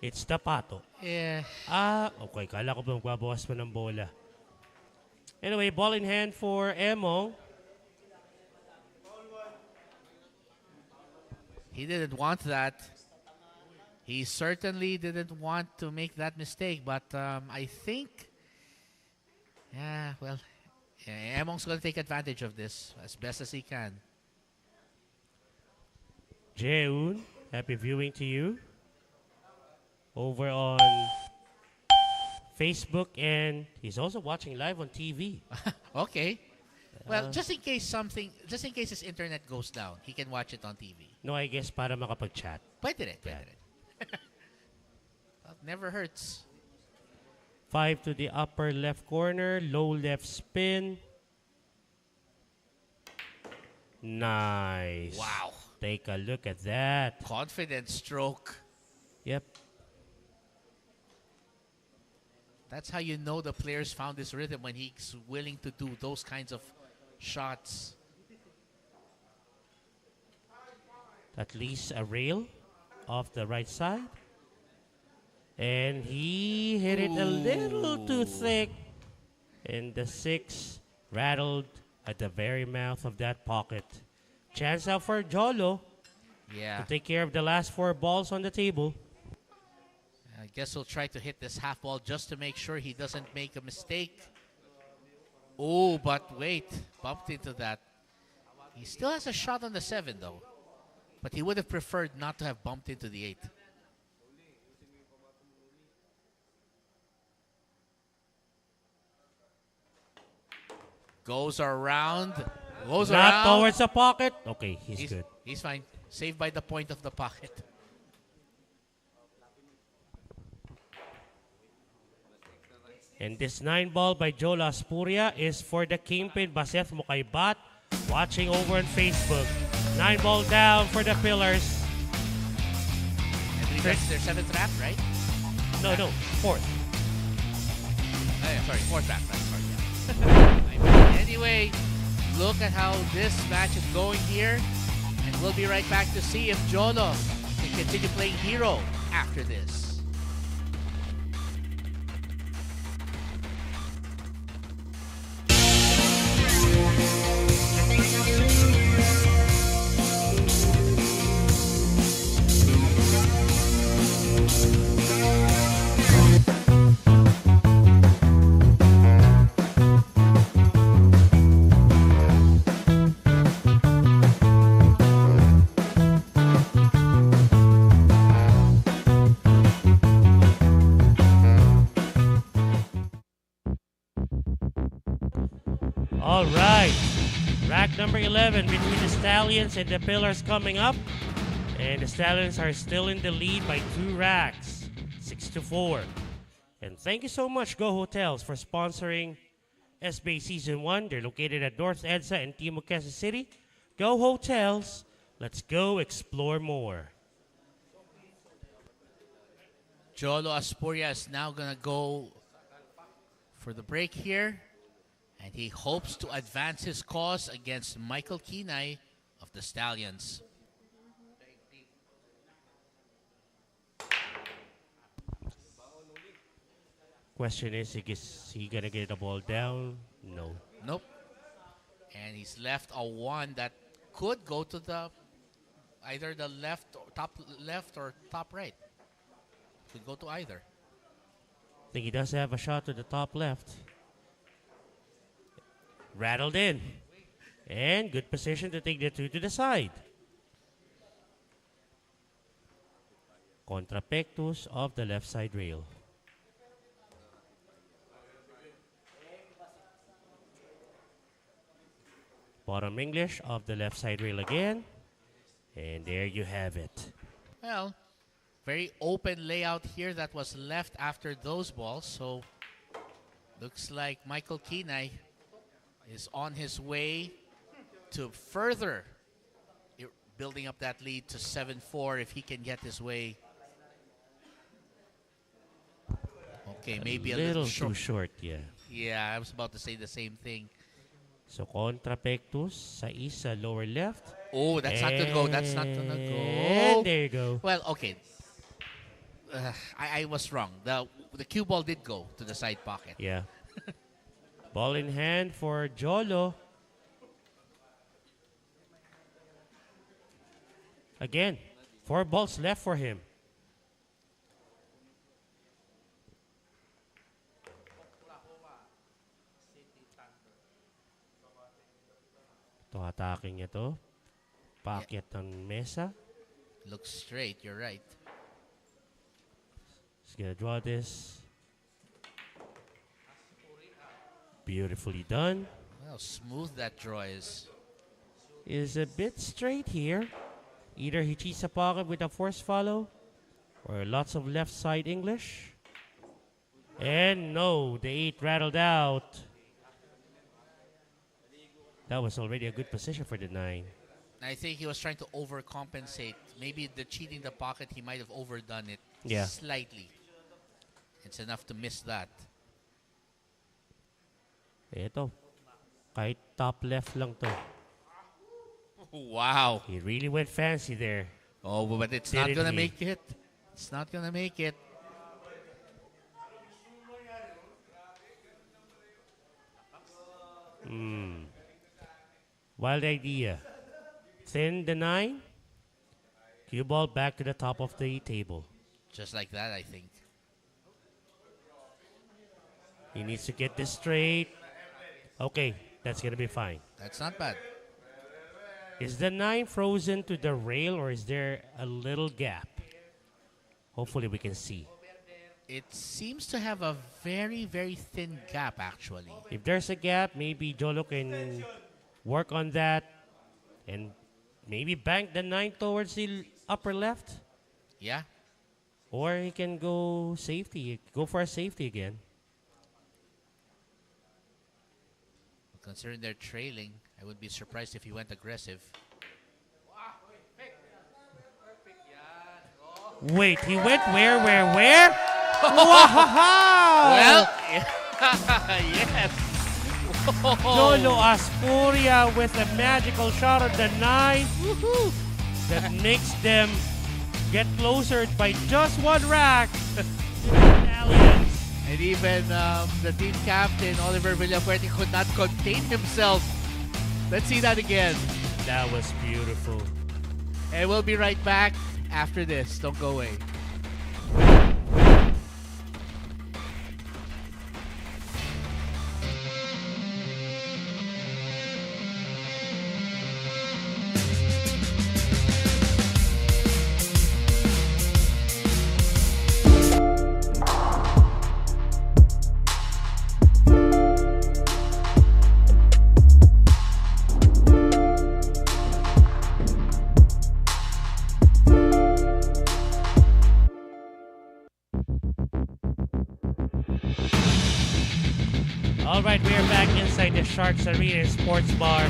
it's the pato. Yeah. Okay. Kala ko ba magbabawas pa ng bola. Anyway, ball in hand for Emong. He didn't want that. He certainly didn't want to make that mistake, but I think, yeah, well, Emong's going to take advantage of this as best as he can. Jeun, happy viewing to you. Over on Facebook, and he's also watching live on TV. Okay. Well, just in case his internet goes down, he can watch it on TV. No, I guess para makapag-chat. Pwede rin. Well, never hurts. 5 to the upper left corner, low left spin. Nice. Wow. Take a look at that. Confident stroke. Yep. That's how you know the players found his rhythm, when he's willing to do those kinds of shots. At least a rail off the right side. And he hit it a little too thick. And the 6 rattled at the very mouth of that pocket. Chance out for Jolo Yeah. to take care of the last 4 balls on the table. I guess he'll try to hit this half ball just to make sure he doesn't make a mistake. Oh, but wait. Bumped into that. He still has a shot on the 7, though. But he would have preferred not to have bumped into the 8. Goes around. Goes Not around. towards the pocket. Okay, he's good. He's fine. Saved by the point of the pocket. And this 9 ball by Joel Aspuria is for the kingpin Baseth Mukaybat, watching over on Facebook. 9 ball down for the Pillars. I believe that's their 7th wrap, right? No, 4th. Oh, yeah, sorry, 4th wrap. Right? Sorry, yeah. Anyway, look at how this match is going here. And we'll be right back to see if Jolo can continue playing hero after this. All right. Rack number 11 between the Stallions and the Pillars coming up. And the Stallions are still in the lead by 2 racks, 6-4. And thank you so much, Go Hotels, for sponsoring SBA Season 1. They're located at North EDSA and Timog, Quezon City. Go Hotels. Let's go explore more. Jolo Aspuria is now going to go for the break here. And he hopes to advance his cause against Michael Kinay of the Stallions. Question is he gonna get the ball down? No. Nope. And he's left a one that could go to the either the top left or top right. Could go to either. I think he does have a shot to the top left. Rattled in. And good position to take the two to the side. Contrapectus of the left side rail. Bottom English of the left side rail again. And there you have it. Well, very open layout here that was left after those balls. So looks like Michael Kenai is on his way to further building up that lead to 7-4 if he can get his way. Okay, maybe a little too short, yeah. Yeah, I was about to say the same thing. So contrapectus sa isa lower left. Oh, that's not gonna go. That's not gonna go. And there you go. Well, okay. I was wrong. The cue ball did go to the side pocket. Yeah. Ball in hand for Jolo. Again, 4 balls left for him. Ito, attacking niya to. Paakyat ng mesa. Looks straight, you're right. He's gonna draw this. Beautifully done. Well, smooth that draw is. Is a bit straight here. Either he cheats a pocket with a force follow or lots of left side English. And no, the 8 rattled out. That was already a good position for the 9. I think he was trying to overcompensate. Maybe the cheating the pocket, he might have overdone it slightly. It's enough to miss that. Eto, kahit top left lang to. Wow. He really went fancy there. Oh, but it's not going to make it. It's not going to make it. Wild idea. Thin the 9. Cue ball back to the top of the table. Just like that, I think. He needs to get this straight. Okay, that's going to be fine. That's not bad. Is the 9 frozen to the rail or is there a little gap? Hopefully we can see. It seems to have a very, very thin gap, actually. If there's a gap, maybe Jolo can work on that and maybe bank the 9 towards the upper left. Yeah. Or he can go safety, go for a safety again. Considering they're trailing, I would be surprised if he went aggressive. Wait, he went where? Wow! Well, yes. Jolo Aspuria with a magical shot on the 9. That makes them get closer by just 1 rack. Stallions. And even the team captain, Oliver Villafuerte, could not contain himself. Let's see that again. That was beautiful. And we'll be right back after this. Don't go away. Alright, we are back inside the Sharks Arena Sports Bar.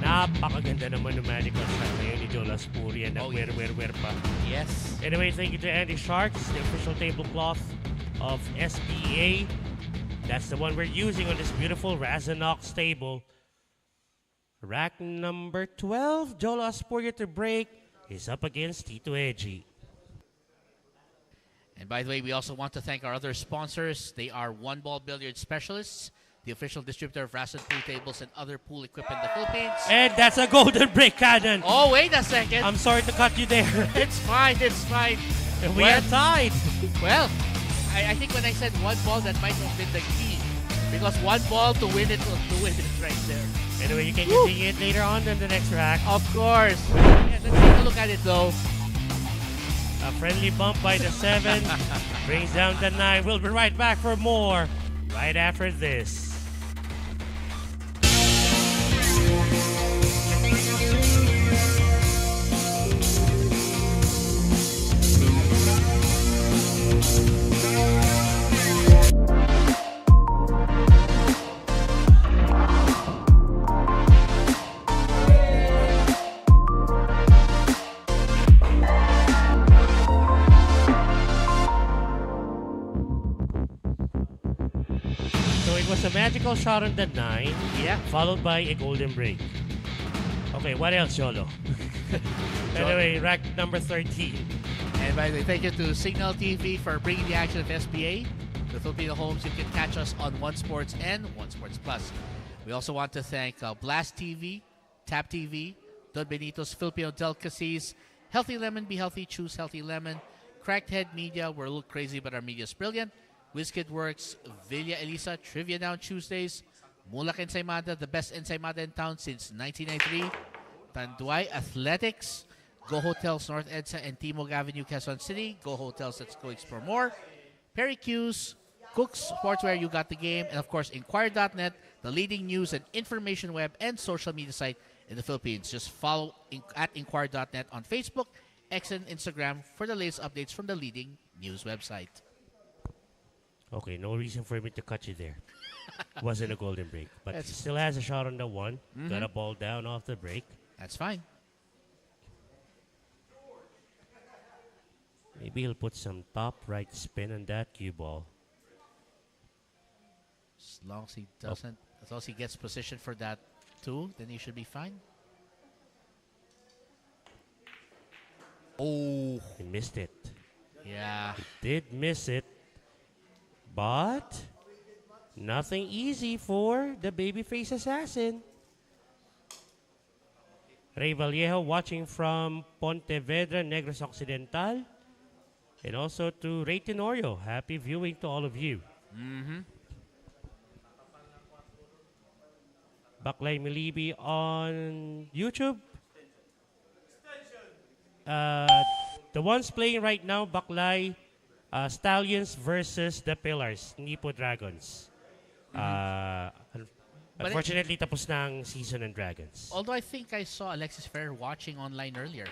Napakaganda naman ng magical shot ngayon ni Jolo Aspuria. Nag-wer pa. Yes. Anyway, thank you to Andy Sharks, the official tablecloth of SBA. That's the one we're using on this beautiful Razanox table. Rack number 12, Jolo Aspuria to break, is up against Tito Edgy. And by the way, we also want to thank our other sponsors. They are One Ball Billiards Specialists, the official distributor of Rasen pool tables and other pool equipment in the Philippines. And that's a golden break cannon. Oh, wait a second. I'm sorry to cut you there. It's fine, it's fine. We are tied. Well, I think when I said one ball, that might have been the key. Because one ball to win it right there. Anyway, you can continue it later on in the next rack. Of course. Yeah, let's take a look at it though. A friendly bump by the 7 brings down the 9. We'll be right back for more right after this. A magical shot on the 9, followed by a golden break. Okay, what else, Jolo? Anyway, rack number 13. And by the way, thank you to Signal TV for bringing the action of SBA. The Filipino homes, you can catch us on One Sports and One Sports Plus. We also want to thank Blast TV, Tap TV, Don Benito's Filipino Delicacies, Healthy Lemon, Be Healthy, Choose Healthy Lemon, Cracked Head Media, we're a little crazy, but our media is brilliant. WizKid Works, Villa Elisa, Trivia Down Tuesdays, Mulak Ensaymada, the best ensaymada in town since 1993, Tanduay Athletics, Go Hotels North EDSA and Timog Avenue, Quezon City, Go Hotels, let's go explore more, Perry Q's, Cook's Sportswear, you got the game, and of course Inquire.net, the leading news and information web and social media site in the Philippines. Just follow at Inquire.net on Facebook, X, and Instagram for the latest updates from the leading news website. Okay, no reason for me to cut you there. Wasn't a golden break. But he still has a shot on the 1. Got a ball down off the break. That's fine. Maybe he'll put some top right spin on that cue ball. As long as he doesn't, as long as he gets position for that 2, then he should be fine. Oh. He missed it. Yeah. He did miss it. But nothing easy for the babyface assassin. Ray Vallejo watching from Pontevedra, Negros Occidental. And also to Ray Tenorio. Happy viewing to all of you. Baklay Milibi on YouTube. The ones playing right now, Baklay, Stallions versus the Pillars, Nipo Dragons. Unfortunately, tapos na ang season ng Dragons. Although I think I saw Alexis Ferrer watching online earlier.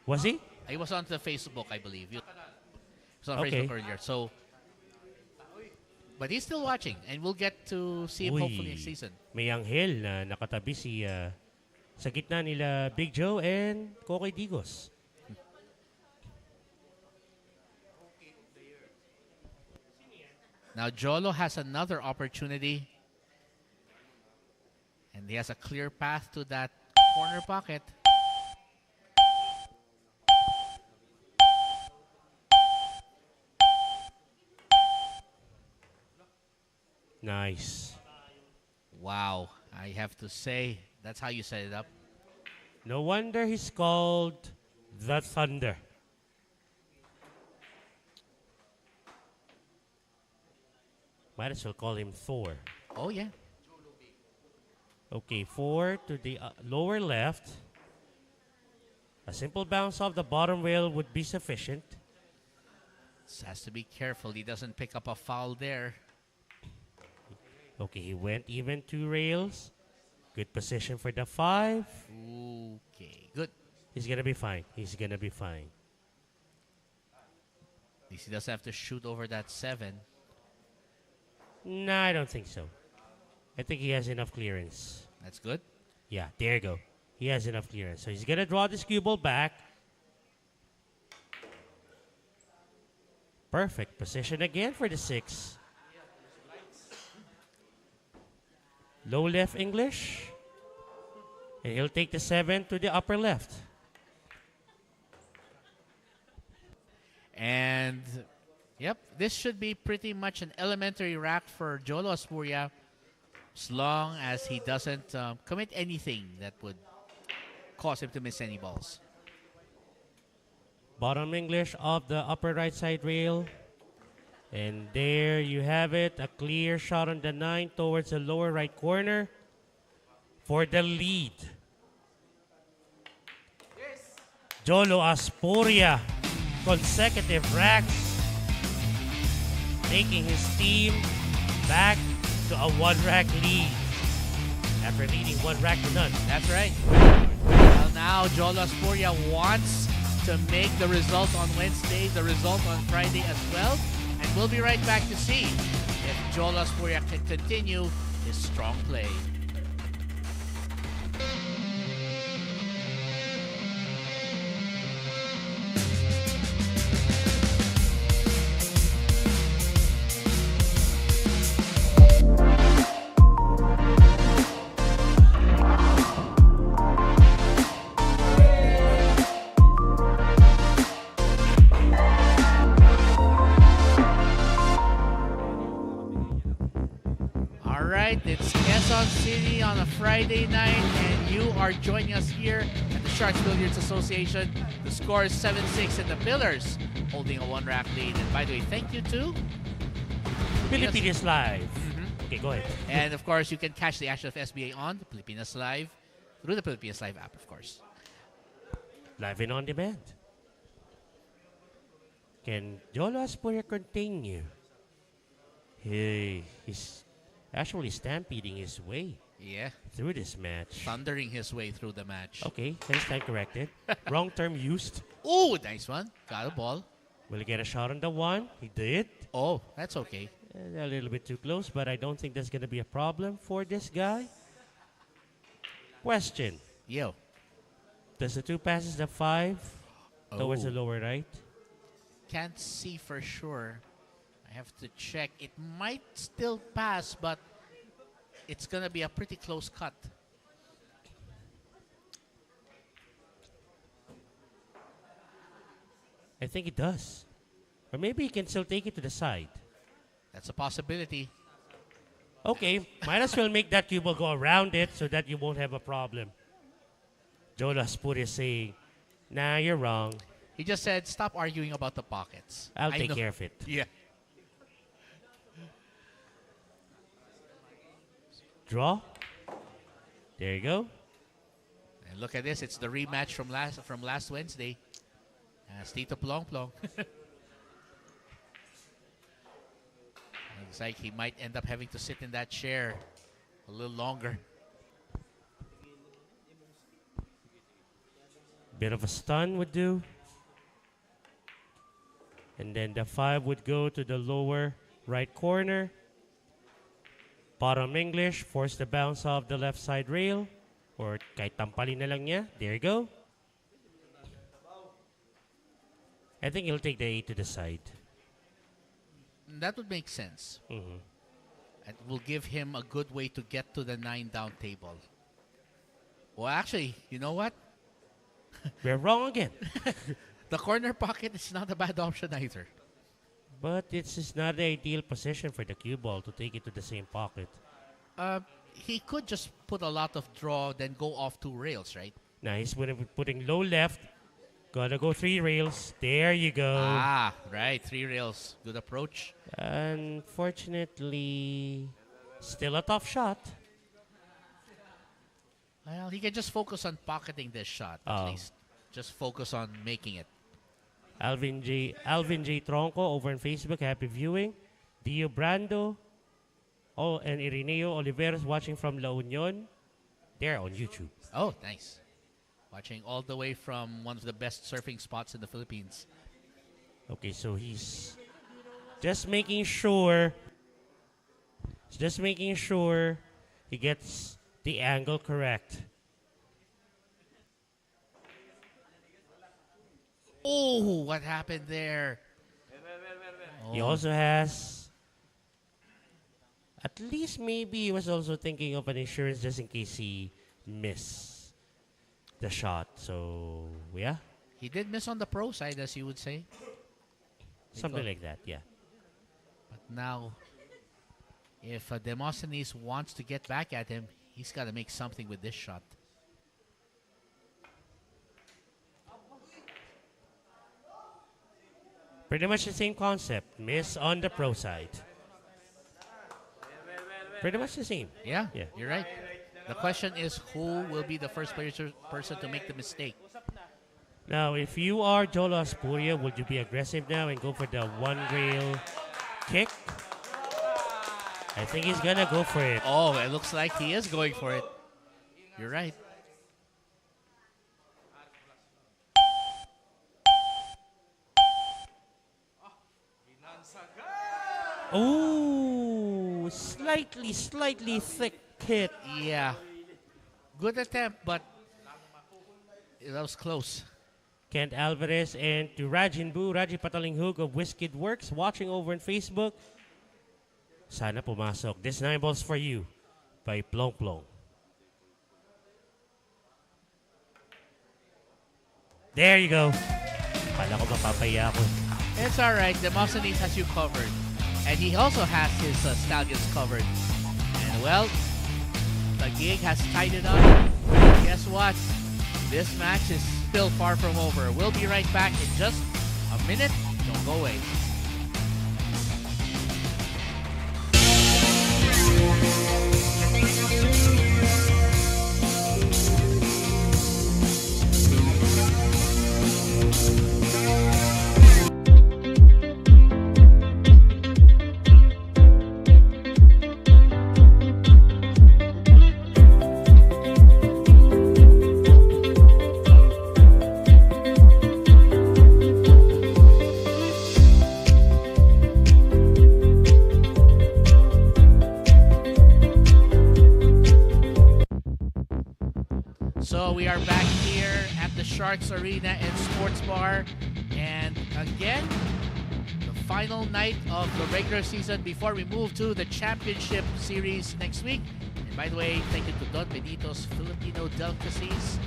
Was he? He was on the Facebook, I believe. He was on Facebook earlier. So, but he's still watching, and we'll get to see him hopefully next season. May anghel na nakatabi si sa gitna nila Big Joe and Kokoy Digos. Now Jolo has another opportunity, and he has a clear path to that corner pocket. Nice. Wow, I have to say, that's how you set it up. No wonder he's called the Thunder. Might as well call him Thor. Oh, yeah. Okay, 4 to the lower left. A simple bounce off the bottom rail would be sufficient. Just has to be careful he doesn't pick up a foul there. Okay, he went even 2 rails. Good position for the 5. Okay, good. He's gonna be fine. He's gonna be fine. At least he doesn't have to shoot over that 7. No, I don't think so. I think he has enough clearance. That's good. Yeah, there you go. He has enough clearance. So he's gonna draw this cue ball back. Perfect position again for the 6. Low left English. And he'll take the 7 to the upper left. And Yep, this should be pretty much an elementary rack for Jolo Aspuria, as long as he doesn't commit anything that would cause him to miss any balls. Bottom English of the upper right side rail. And there you have it, a clear shot on the 9 towards the lower right corner for the lead. Jolo Aspuria, consecutive racks, taking his team back to a 1-rack lead after leading 1 rack to none. That's right. Well, now Jolo Aspuria wants to make the result on Wednesday, the result on Friday as well. And we'll be right back to see if Jolo Aspuria can continue his strong play. It's Quezon City on a Friday night, and you are joining us here at the Sharks Billiards Association. The score is 7-6, and the Pillars holding a 1-rack lead. And by the way, thank you to Pilipinas Live. Okay, go ahead. And of course, you can catch the action of SBA on the Pilipinas Live through the Pilipinas Live app, of course. Live and on demand. Can Jolo Aspuria continue? He's actually stampeding his way through this match. Thundering his way through the match. Okay, next time corrected. Wrong term used. Oh, nice one. Got a ball. Will he get a shot on the 1? He did. Oh, that's okay. A little bit too close, but I don't think that's going to be a problem for this guy. Question. Yo. Does the 2 passes the 5 towards the Oh. lower right? Can't see for sure. I have to check. It might still pass, but it's going to be a pretty close cut. I think it does. Or maybe he can still take it to the side. That's a possibility. Okay, might as well make that cue ball go around it so that you won't have a problem. Jolo Aspuria is saying, nah, you're wrong. He just said, stop arguing about the pockets. I'll I take know. care of it. Yeah. Draw. There you go. And look at this. It's the rematch from last Wednesday. It's Tito Plong Plong. Looks like he might end up having to sit in that chair a little longer. Bit of a stun would do. And then the 5 would go to the lower right corner. Bottom English, force the bounce off the left side rail. Or kahit tampalin na lang niya. There you go. I think he'll take the 8 to the side. That would make sense. Mhm. It will give him a good way to get to the 9 down table. Well, actually, you know what? We're wrong again. The corner pocket is not a bad option either. But it's just not the ideal position for the cue ball to take it to the same pocket. He could just put a lot of draw, then go off 2 rails, right? Now he's putting low left. Gotta go 3 rails. There you go. Ah, right. 3 rails. Good approach. Unfortunately, still a tough shot. Well, he can just focus on pocketing this shot, at least. Just focus on making it. Alvin J. Tronco over on Facebook. Happy viewing. Dio Brando. Oh, and Irineo Oliveros watching from La Union. They're on YouTube. Oh, nice. Watching all the way from one of the best surfing spots in the Philippines. Okay, so he's just making sure. Just making sure he gets the angle correct. Oh, what happened there? He also has, at least maybe he was also thinking of an insurance just in case he miss the shot. So, yeah. He did miss on the pro side, as you would say. Something like that, yeah. But now, if Demosthenes wants to get back at him, he's got to make something with this shot. Pretty much the same concept. Miss on the pro side. Pretty much the same. Yeah, Yeah. you're right. The question is, who will be the first person to make the mistake? Now, if you are Jolo Aspuria, would you be aggressive now and go for the one rail kick? I think he's gonna go for it. Oh, it looks like he is going for it. You're right. Ooh, slightly thick hit. Yeah. Good attempt, but that was close. Kent Alvarez and to Rajin Bu, Raji Patalinghug of Whiskid Works watching over on Facebook. Sana pumasok. This 9 balls for you by Plong Plong. There you go. Kala ko mapapaya ako. It's all right. Demosthenes has you covered. And he also has his Stallions covered. And, well, the gig has tied it up. Guess what? This match is still far from over. We'll be right back in just a minute. Don't go away. So we are back here at the Sharks Arena and Sports Bar. And again, the final night of the regular season before we move to the championship series next week. And by the way, thank you to Don Benito's Filipino Delicacies.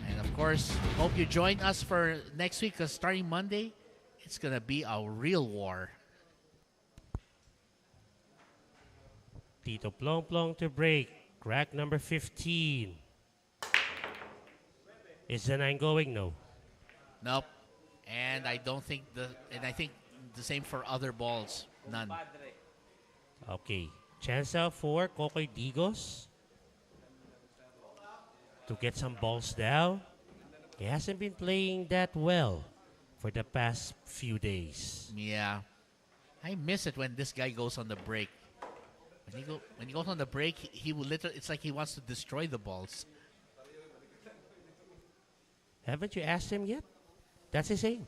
And of course, hope you join us for next week because starting Monday, it's going to be a real war. Tito Plong Plong to break. Crack number 15. Is the 9 going? No. Nope. And I think the same for other balls. None. Okay. Chance out for Kokoy Digos to get some balls down. He hasn't been playing that well for the past few days. Yeah. I miss it when this guy goes on the break. When he goes on the break, he will literally, it's like he wants to destroy the balls. Haven't you asked him yet? That's his aim.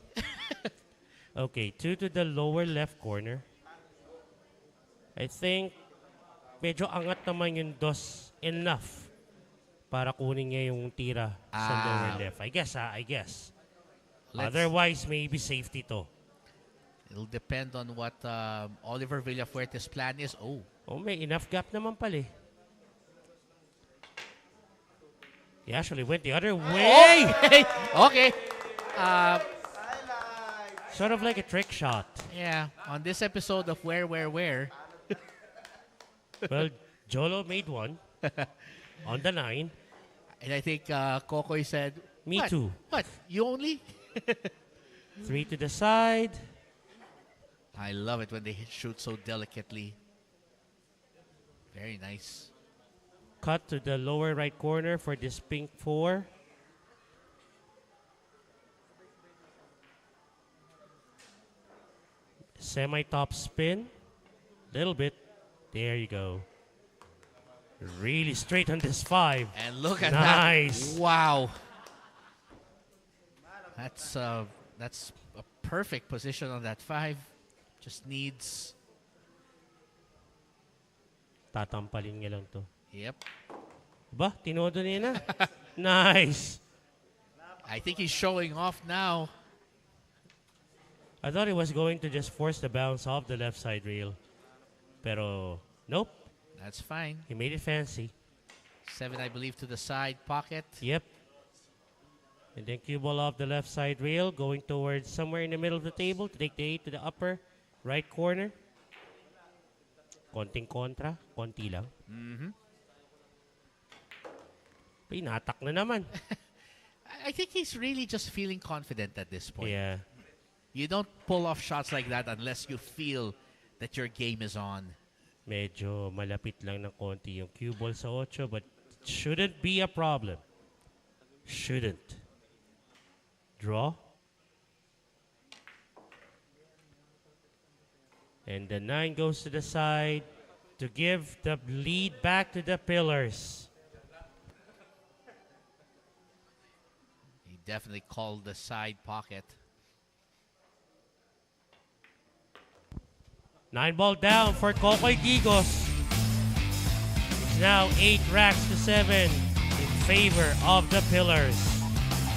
Okay, 2 to the lower left corner. I think medyo angat naman yung dos enough para kunin niya yung tira sa lower left. I guess. Otherwise, maybe safety to. It'll depend on what Oliver Villafuerte's plan is. Oh, may enough gap naman pala eh. He actually went the other way. Okay. Sort of like a trick shot. Yeah, on this episode of Where. Well, Jolo made one on the 9. And I think Kokoy said, Me "What? too. What? You only?" 3 to the side. I love it when they shoot so delicately. Very nice. Cut to the lower right corner for this pink 4. Semi-top spin. Little bit. There you go. Really straight on this 5. And look at Nice. that. Wow. That's a perfect position on that 5. Just needs... Tatampalin niya lang to. Yep. Ba, tinodo niya na. Nice. I think he's showing off now. I thought he was going to just force the bounce off the left side rail. Pero, nope. That's fine. He made it fancy. 7, I believe, to the side pocket. Yep. And then cue ball off the left side rail, going towards somewhere in the middle of the table to take the 8 to the upper right corner. Konting kontra, konti lang. Pinatak na naman. I think he's really just feeling confident at this point. Yeah. You don't pull off shots like that unless you feel that your game is on. Medyo malapit lang ng konti yung cue ball sa 8, but it shouldn't be a problem. Shouldn't. Draw. And the 9 goes to the side to give the lead back to the Pillars. He definitely called the side pocket. 9 ball down for Kokoy Gigos. It's now 8 racks to 7 in favor of the Pillars.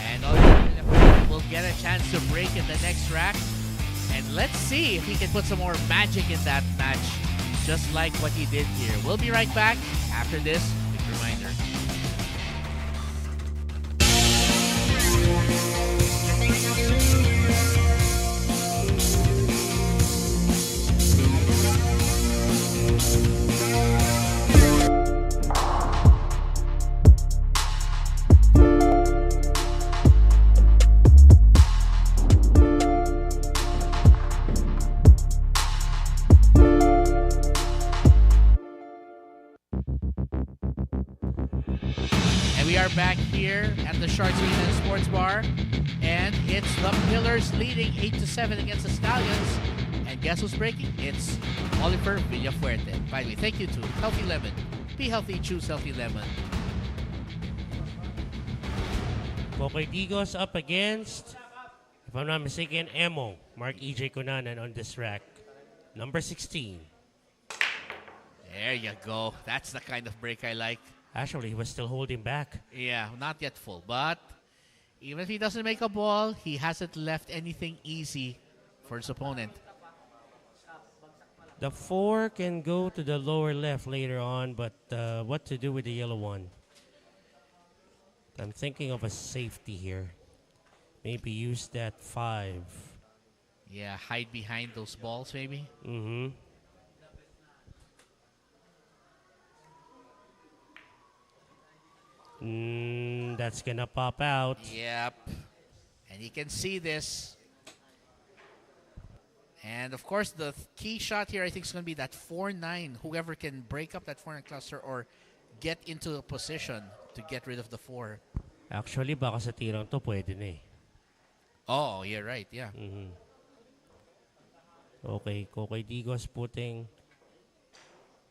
And will get a chance to break in the next rack. And let's see if he can put some more magic in that match, just like what he did here. We'll be right back after this quick reminder. Back here at the Sharks Arena and Sports Bar, and it's the Pillars leading 8-7 against the Stallions. And guess who's breaking? It's Oliver Villafuerte. Finally, thank you to Healthy Lemon. Be healthy, choose Healthy Lemon. Kokoy Digos up against, if I'm not mistaken, Emo, Mark E.J. Cunanan on this rack. Number 16. There you go. That's the kind of break I like. Actually, he was still holding back. Yeah, not yet full. But even if he doesn't make a ball, he hasn't left anything easy for his opponent. The 4 can go to the lower left later on, but what to do with the yellow one? I'm thinking of a safety here. Maybe use that 5. Yeah, hide behind those balls maybe. Mm-hmm. That's gonna pop out. Yep. And you can see this. And of course, the key shot here, I think, is going to be that 4-9. Whoever can break up that 4-9 cluster or get into a position to get rid of the 4. Actually, baka sa tirang to, pwede na eh. Oh, you're right. Yeah. Mm-hmm. Okay, Kokoy Digos putting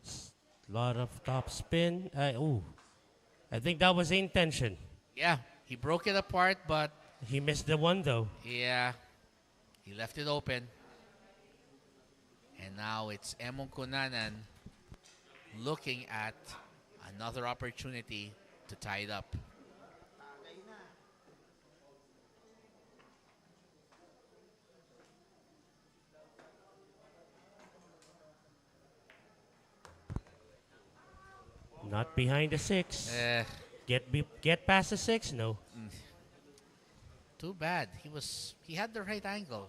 a lot of top spin. I think that was the intention. Yeah, he broke it apart, but he missed the 1 though. Yeah, he left it open. And now it's Emong Cunanan looking at another opportunity to tie it up. Not behind the 6. Get past the 6? No. Too bad. He had the right angle.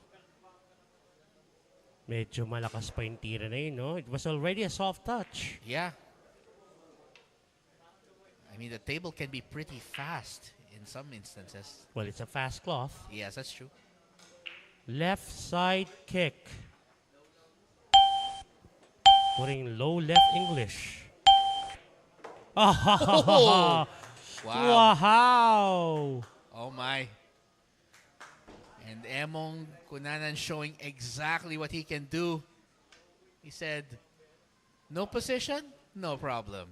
Medyo malakas pa yung tira na yun, no? It was already a soft touch. Yeah. I mean, the table can be pretty fast in some instances. Well, it's a fast cloth. Yes, that's true. Left side kick. Putting low left English. Oh! Wow. Wow! Oh my. And Emong Cunanan showing exactly what he can do. He said, no position, no problem.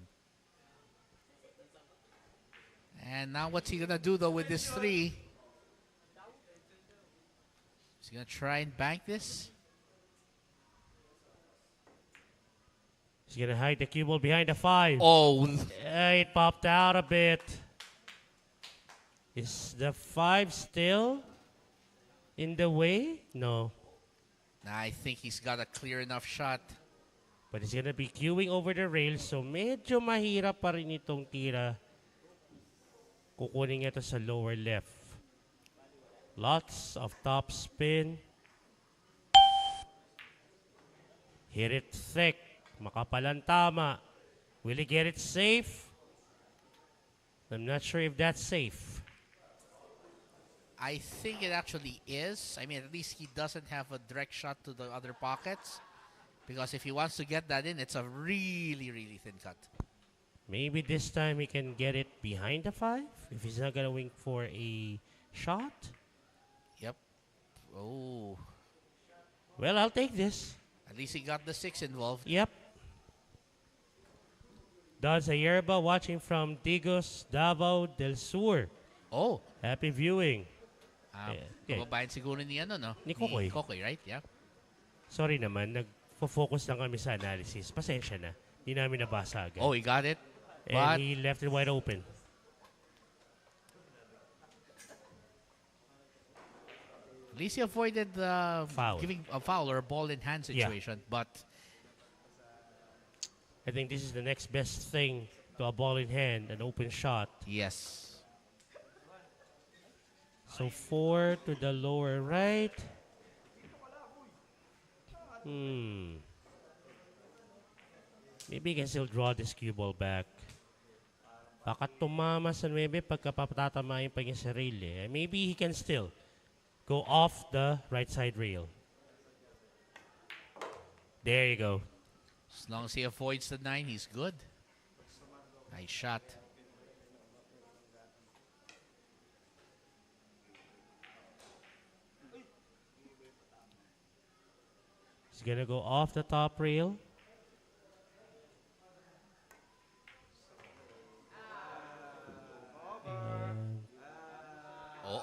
And now what's he going to do, though, with this 3? Is he going to try and bank this? He's going to hide the cue ball behind the 5. Oh. It popped out a bit. Is the 5 still in the way? No. Nah, I think he's got a clear enough shot. But he's going to be queuing over the rails, so medyo mahirap pa rin itong tira. Kukunin niya ito sa lower left. Lots of top spin. Hit it thick. Makapalang tama. Will he get it safe? I'm not sure if that's safe. I think it actually is. I mean, at least he doesn't have a direct shot to the other pockets. Because if he wants to get that in, it's a really, really thin cut. Maybe this time he can get it behind the 5 if he's not going to wing for a shot. Yep. Oh. Well, I'll take this. At least he got the 6 involved. Yep. Don Sayerba watching from Digos, Davao del Sur. Oh. Happy viewing. Yeah. Kababayan siguro ni ano, no? Ni Kokoy. Ni Kokoy, right? Yeah. Sorry naman, nag-focus lang kami sa analysis. Pasensya na. Hindi namin nabasa agad. Oh, he got it. And But he left it wide open. at least he avoided Foul. giving a foul or a ball in hand situation. But I think this is the next best thing to a ball in hand, an open shot. yes. So 4 to the lower right. Maybe he can still draw this cue ball back. Baka tumama sa 9 pagka patatamayin pa niya sa rail eh. Maybe he can still go off the right side rail. There you go. As long as he avoids the 9, he's good. Nice shot. He's gonna go off the top rail.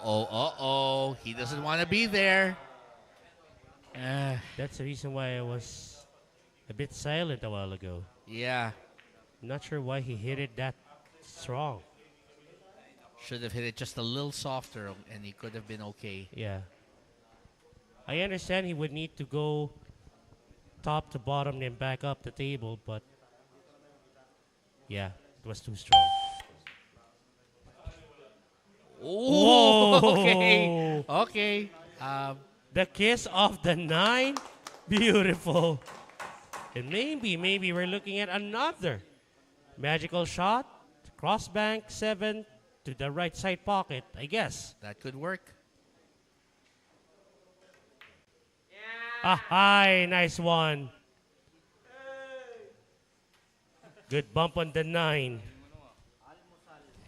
Uh-oh. He doesn't want to be there. That's the reason why I was a bit silent a while ago. Yeah. Not sure why he hit it that strong. Should have hit it just a little softer and he could have been okay. Yeah. I understand he would need to go top to bottom then back up the table, but yeah, it was too strong. Oh, Whoa! okay. The kiss of the 9. Beautiful. And maybe we're looking at another magical shot. Cross bank 7 to the right side pocket, I guess. That could work. Hi, nice one. Good bump on the 9.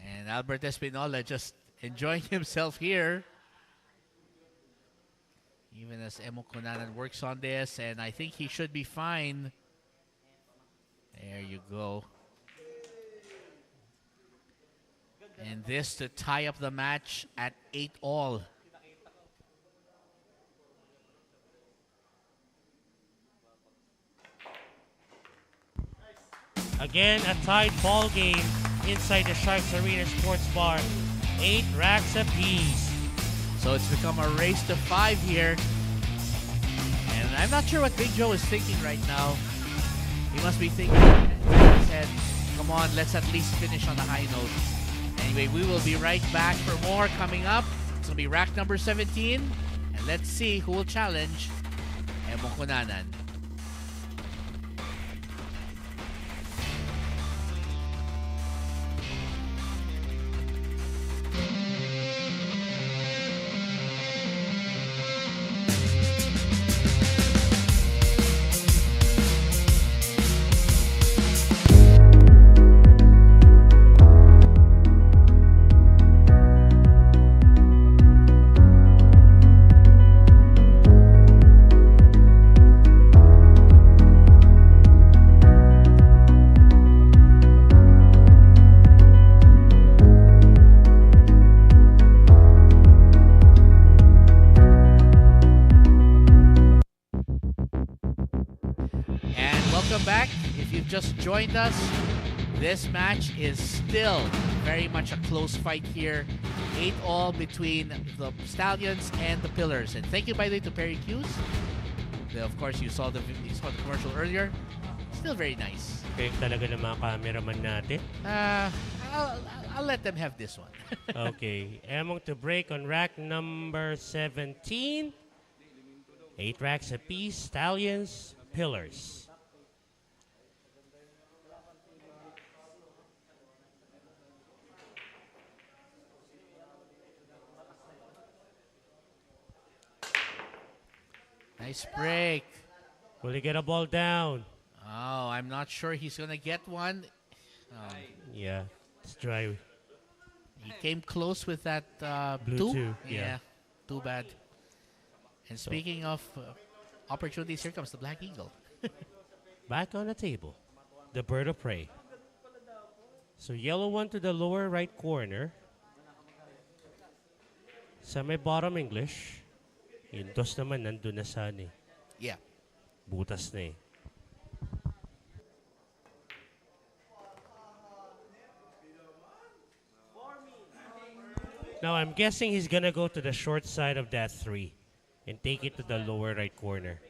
And Albert Espinola just enjoying himself here. Even as Emo Kunanan works on this, and I think he should be fine. There you go. And this to tie up the match at 8-all. Again, a tied ball game inside the Sharks Arena Sports Bar. 8 racks apiece. So it's become a race to 5 here. And I'm not sure what Big Joe is thinking right now. He must be thinking in his head, come on, let's at least finish on a high note. Anyway, we will be right back for more coming up. It's going to be rack number 17. And let's see who will challenge Emo Kunanan. Just joined us, this match is still very much a close fight here. 8-all between the Stallions and the Pillars. And thank you, by the way, to Perry Hughes. Of course, you saw the commercial earlier. Still very nice. Kaya talaga ng mga cameraman natin. I'll let them have this one. Okay, Emong to break on rack number 17. 8 racks apiece, Stallions, Pillars. Nice break. Will he get a ball down? Oh, I'm not sure he's gonna get one. Yeah, it's dry. He came close with that Blue two, yeah. Too bad. And speaking of opportunities, here comes the Black Eagle. Back on the table, the bird of prey. So yellow one to the lower right corner. Sa may bottom English, yung dos naman nandun na sa ano eh. Yeah. Butas na eh. Now I'm guessing he's gonna go to the short side of that 3 and take it to the lower right corner.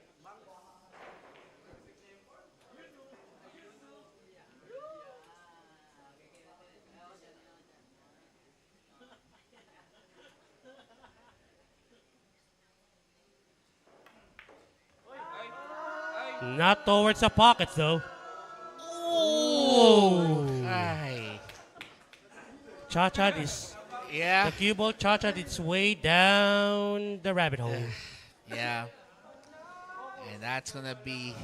Not towards the pockets though. Oh! Ay. Cha-cha is Yeah. the cue ball cha-cha its way down the rabbit hole. Yeah. And that's gonna be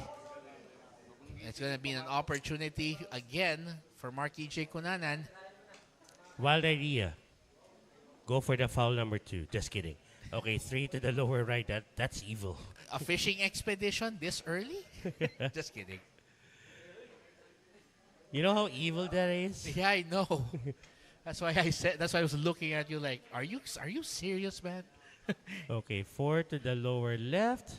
an opportunity again for Marky J. Kunanan. Wild idea. Go for the foul number 2. Just kidding. Okay, 3 to the lower right. That's evil. A fishing expedition this early? Just kidding. You know how evil that is? Yeah, I know. That's why I was looking at you like, are you serious, man? Okay, 4 to the lower left.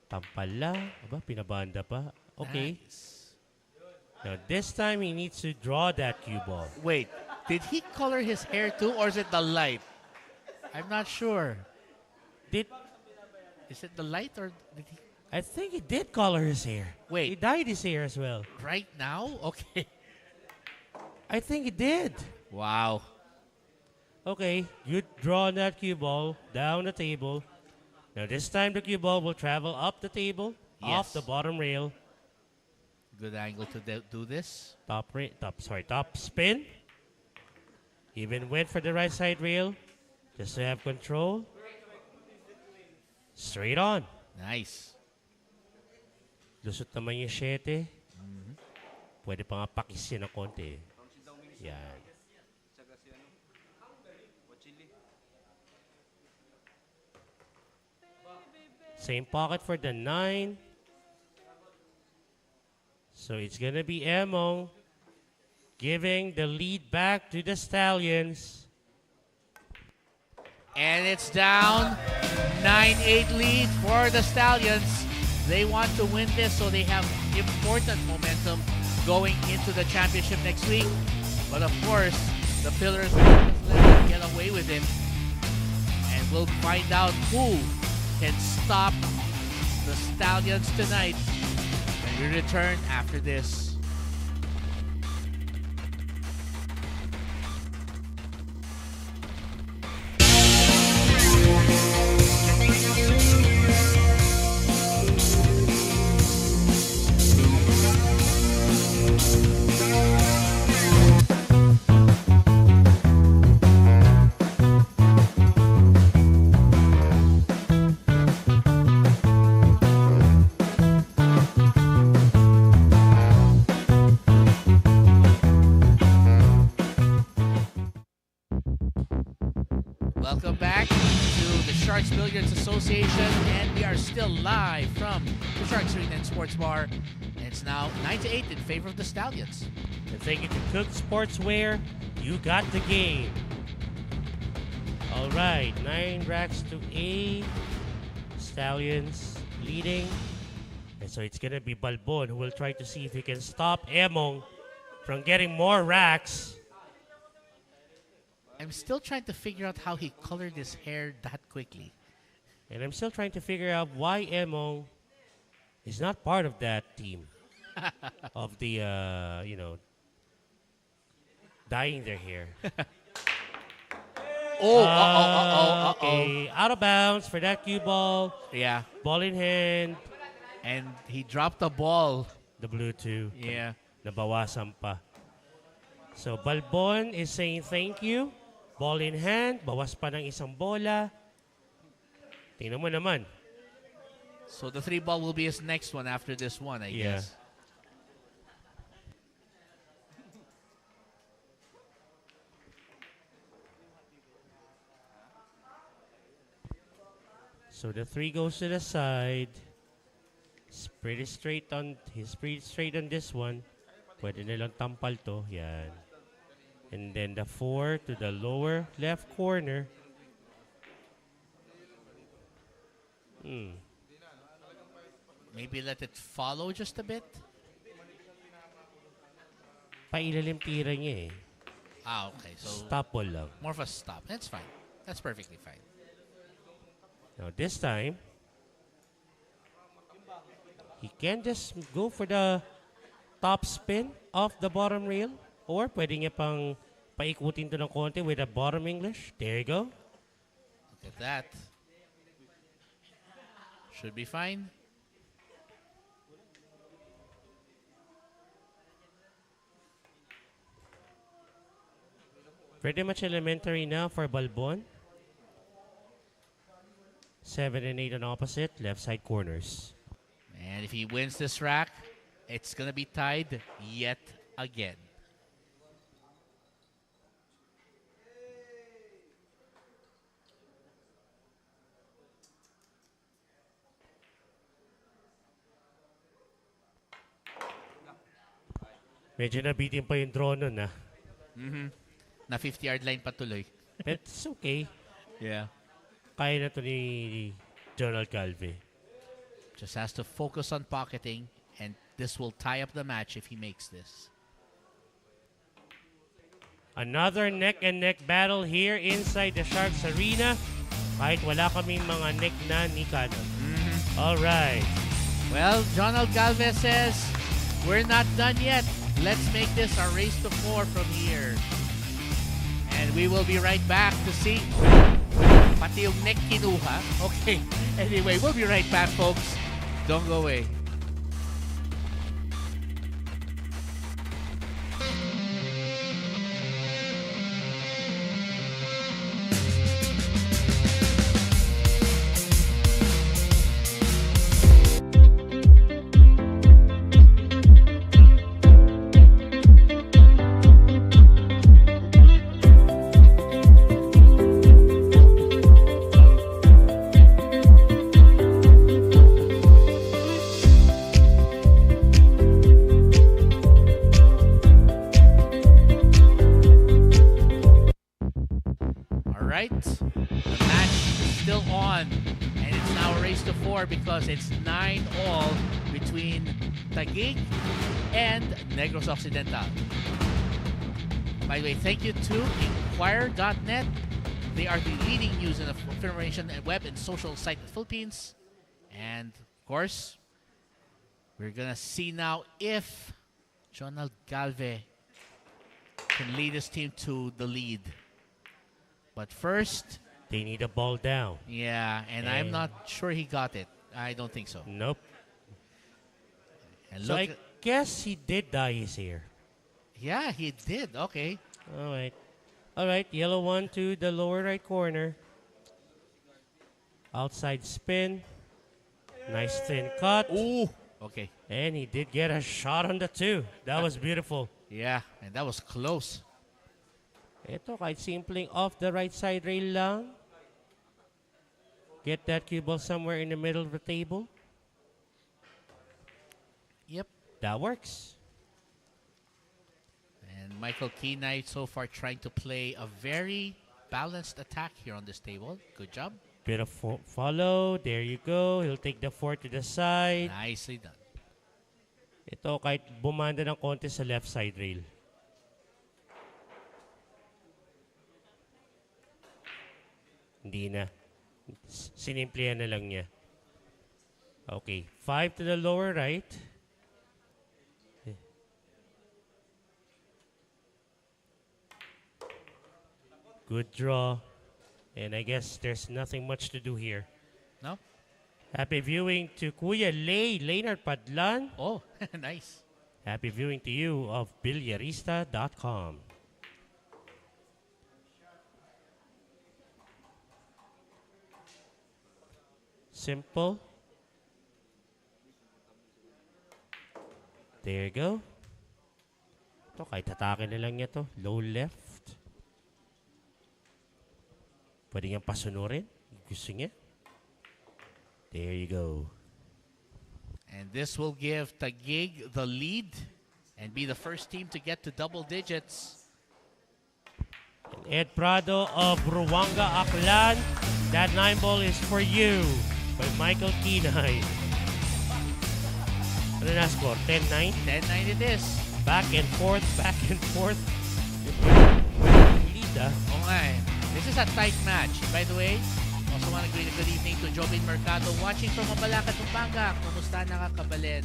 Pampala. Aba, pinabanda pa. Okay. Nice. Now this time he needs to draw that cue ball. Wait, did he color his hair too, or is it the light? I'm not sure. Is it the light or did he? I think he did color his hair. Wait. He dyed his hair as well. Right now? Okay. I think he did. Wow. Okay, good draw on that cue ball, down the table. Now this time the cue ball will travel up the table, off Yes. the bottom rail. Good angle to do this. Top spin. Even went for the right side rail, just to have control. Straight on. Nice. Lusot naman yung 7. Pwede pa nga pakisin ng konti. Yan. Same pocket for the 9. So it's gonna be Emong giving the lead back to the Stallions. And it's down. 9-8 lead for the Stallions. They want to win this so they have important momentum going into the championship next week. But of course, the Pillars will just let them get away with it. And we'll find out who can stop the Stallions tonight when we return after this. Welcome back to the Sharks Billiards Association, and we are still live from the Sharks Arena and Sports Bar. And it's now 9-8 in favor of the Stallions. And thank you to Cook Sportswear. You got the game. All right, 9 racks to 8. Stallions leading. And so it's going to be Balbon who will try to see if he can stop Emong from getting more racks. I'm still trying to figure out how he colored his hair that quickly. And I'm still trying to figure out why Emong is not part of that team of the, dyeing their hair. Okay, out of bounds for that cue ball. Yeah. Ball in hand. And he dropped the ball. The blue two. Yeah. Nabawasan pa. So, Balbon is saying thank you. Ball in hand. Bawas pa ng isang bola. Tingnan mo naman. So the 3-ball will be his next one after this one, I guess. So the 3 goes to the side. He's pretty straight on this one. Pwede nilang tampal to. Yan. And then the 4 to the lower left corner. Maybe let it follow just a bit. Pailalim tira niya eh. Okay. So Stop ball lang. more of a stop. That's fine. That's perfectly fine. Now this time, he can just go for the top spin off the bottom rail. Or pwede niya pang paikutin to ng konti with a bottom English. There you go. Look at that. Should be fine. Pretty much elementary now for Balbon. 7 and 8 on opposite, left side corners. And if he wins this rack, it's going to be tied yet again. Medyo nabitin pa yung draw nun ah. Na 50-yard line patuloy. But it's okay. Yeah. Kaya na to ni Donald Calve. Just has to focus on pocketing, and this will tie up the match if he makes this. Another neck-and-neck battle here inside the Sharks Arena. Kahit wala kaming mga neck na ni Canon. Alright. Well, Donald Galvez says, we're not done yet. Let's make this a race to 4 from here. And we will be right back to see. Pati yung neck kinuha. Okay. Anyway, we'll be right back, folks. Don't go away. Because it's 9-all between Taguig and Negros Occidental. By the way, thank you to Inquire.net. They are the leading news and information and web and social site in the Philippines. And of course, we're gonna see now if Jonald Galve can lead his team to the lead. But first, they need a ball down. Yeah, and I'm not sure he got it. I don't think so. Nope. And so I guess he did dye his hair. Yeah, he did. Okay. All right. All right, yellow one to the lower right corner. Outside spin. Nice thin cut. Ooh. Okay. And he did get a shot on the 2. That was beautiful. Yeah, and that was close. Ito, kahit simpleng off the right side rail lang. Get that cue ball somewhere in the middle of the table. Yep. That works. And Michael Kenai so far trying to play a very balanced attack here on this table. Good job. Bit of follow. There you go. He'll take the 4 to the side. Nicely done. Ito, kahit bumanda ng konti sa left side rail. Hindi na. Sinimplihan na lang niya. Okay. 5 to the lower right. Good draw. And I guess there's nothing much to do here. No? Happy viewing to Kuya Leonard Padlan. Oh, nice. Happy viewing to you of Billiarista.com. Simple. There you go. Ito, kahit atake na lang niya to. Low left. Pwede niyang pasunurin. Gusto niya. There you go. And this will give Taguig the lead and be the first team to get to double digits. And Ed Prado of Ruanga Aklan. That 9-ball is for you by Michael Kinay. Ano na score? 10-9? 10-9 it is. Back and forth, back and forth. Lead, ah. Oh my. This is a tight match. By the way, also want to greet a good evening to Jobin Mercado watching from Mabalacat, Pampanga. Kumusta na ka, Kabalen?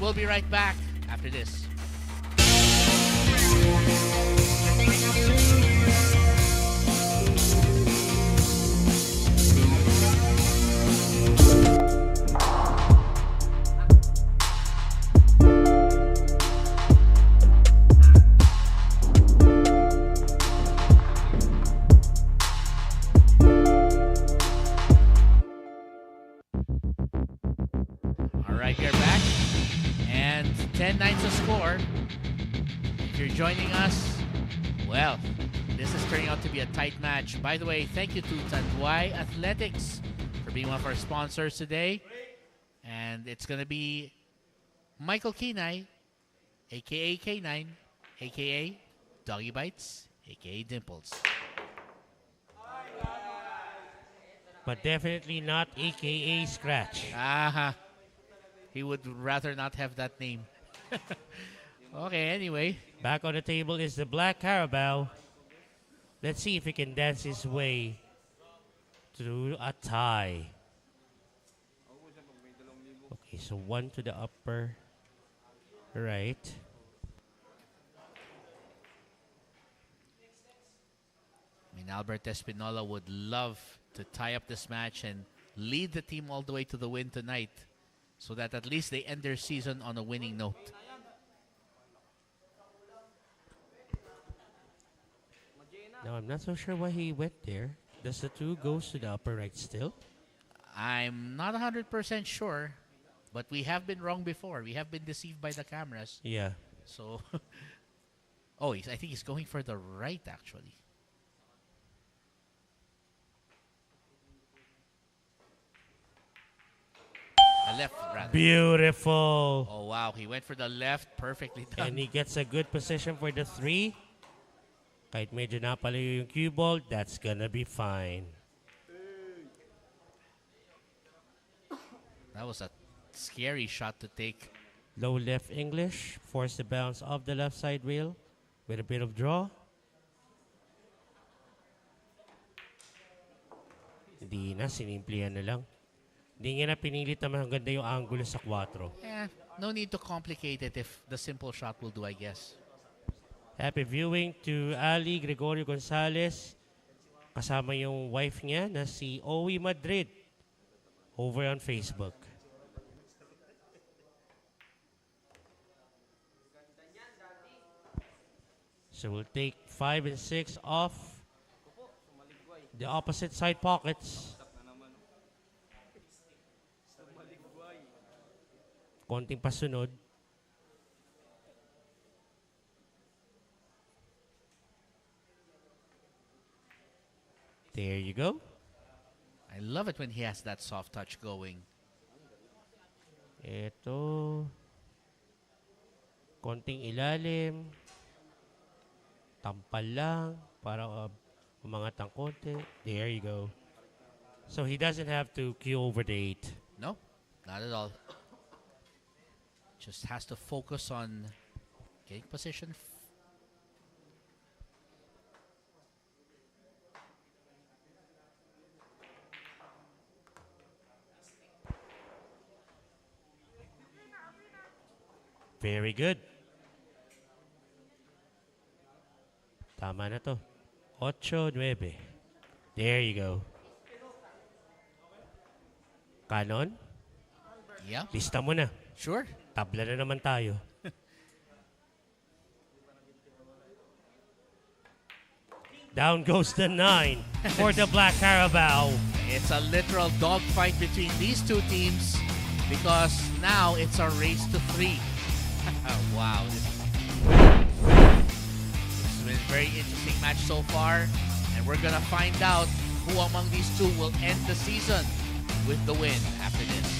We'll be right back after this. Alright, we're back. And 10-9 to score. If you're joining us, well, this is turning out to be a tight match. By the way, thank you to Tanduay Athletics for being one of our sponsors today. And it's going to be Michael Kinay, a.k.a. K9, a.k.a. Doggy Bites, a.k.a. Dimples. But definitely not AKA Scratch. Aha. He would rather not have that name. Okay, anyway. Back on the table is the Black Carabao. Let's see if he can dance his way to a tie. Okay, so one to the upper right. I mean, Albert Espinola would love to tie up this match and lead the team all the way to the win tonight so that at least they end their season on a winning note. Now, I'm not so sure why he went there. Does the two goes to the upper right still? I'm not 100% sure, but we have been wrong before. We have been deceived by the cameras. Yeah. So, oh, I think he's going for the right, actually. A left, rather. Beautiful. Oh, wow. He went for the left. Perfectly done. And he gets a good position for the three. Kahit medyo napalayo yung cue ball, that's gonna be fine. That was a scary shot to take. Low left English. Force the bounce off the left side rail with a bit of draw. Hindi na, sinimplihan na lang. Hindi niya na pinilit naman ang ganda yung angulo sa 4. No need to complicate it if the simple shot will do, I guess. Happy viewing to Ali Gregorio Gonzalez. Kasama yung wife niya na si Owie Madrid over on Facebook. So we'll take 5 and 6 off the opposite side pockets. Konting pasunod. There you go. I love it when he has that soft touch going. Ito. Konting ilalim. Tampal lang. Para umangat ang konti. There you go. So he doesn't have to cue over the 8. No, not at all. Just has to focus on getting position. Very good. Tama na to. 8-9. There you go. Canon, Yeah, lista mo na. sure. Tabla na naman tayo. Down goes the 9 for the Black Carabao. It's a literal dogfight between these two teams because now it's a race to 3. Wow. This has been a very interesting match so far, and we're going to find out who among these two will end the season with the win after this.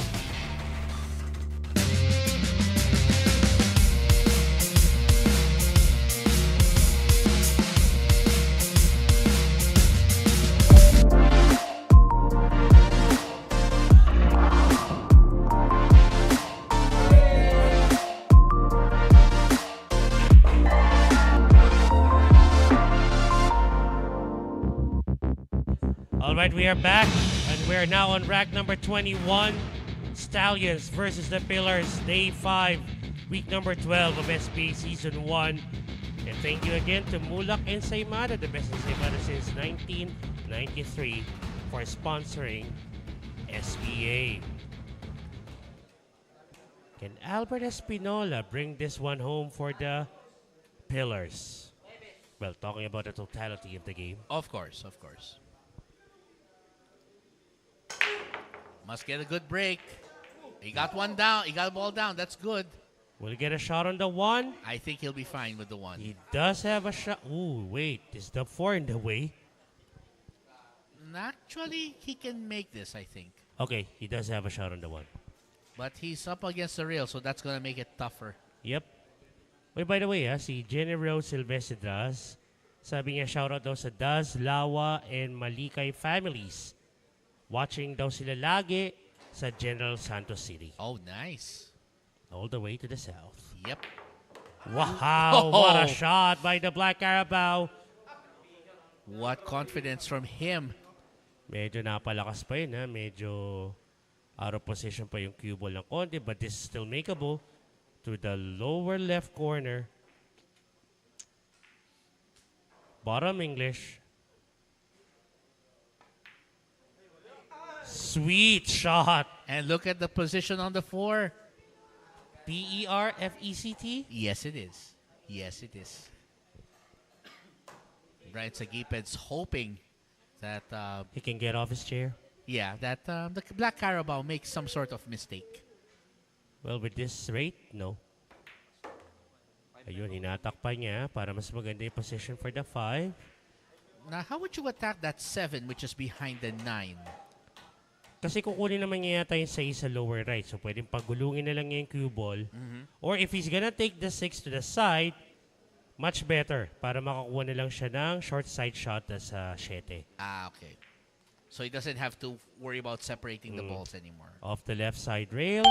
All right, we are back, and we're now on rack number 21. Stallions versus the Pillars, day 5, week number 12 of SBA Season 1. And thank you again to Mulak and Saymada, the best in Saymada since 1993, for sponsoring SBA. Can Albert Espinola bring this one home for the Pillars? Well, talking about the totality of the game. Of course, of course. Must get a good break. He got one down. He got a ball down. That's good. Will he get a shot on the 1? I think he'll be fine with the 1. He does have a shot. Ooh, wait. Is the 4 in the way? Actually, he can make this, I think. Okay, he does have a shot on the 1. But he's up against the rail, so that's going to make it tougher. Yep. Wait, by the way, si Jenny Rose Silvestre Daz, sabi niya shoutout daw sa Daz, Lawa, and Malikay families. Watching daw sila lagi sa General Santos City. Oh, nice. All the way to the south. Yep. Wow, what a shot by the Black Carabao. What confidence from him. Medyo napalakas pa yun, ha? Medyo out of position pa yung cue ball ng konti, but this is still makeable to the lower left corner. Bottom English. Sweet shot. And look at the position on the 4. Perfect? Yes, it is. Yes, it is. Brian Sagiped's hoping that, He can get off his chair. that the Black Carabao makes some sort of mistake. Well, with this rate, no. Ayun, hinatakpan niya para mas maganda yung position for the 5. Now, how would you attack that 7 which is behind the 9? Kasi kukunin naman niya yata yung 6 sa lower right. So, pwedeng pagulungin na lang niya yung cue ball. Or if he's gonna take the 6 to the side, much better. Para makakuha na lang siya ng short side shot sa 7. Ah, okay. So he doesn't have to worry about separating the balls anymore. Off the left side rail.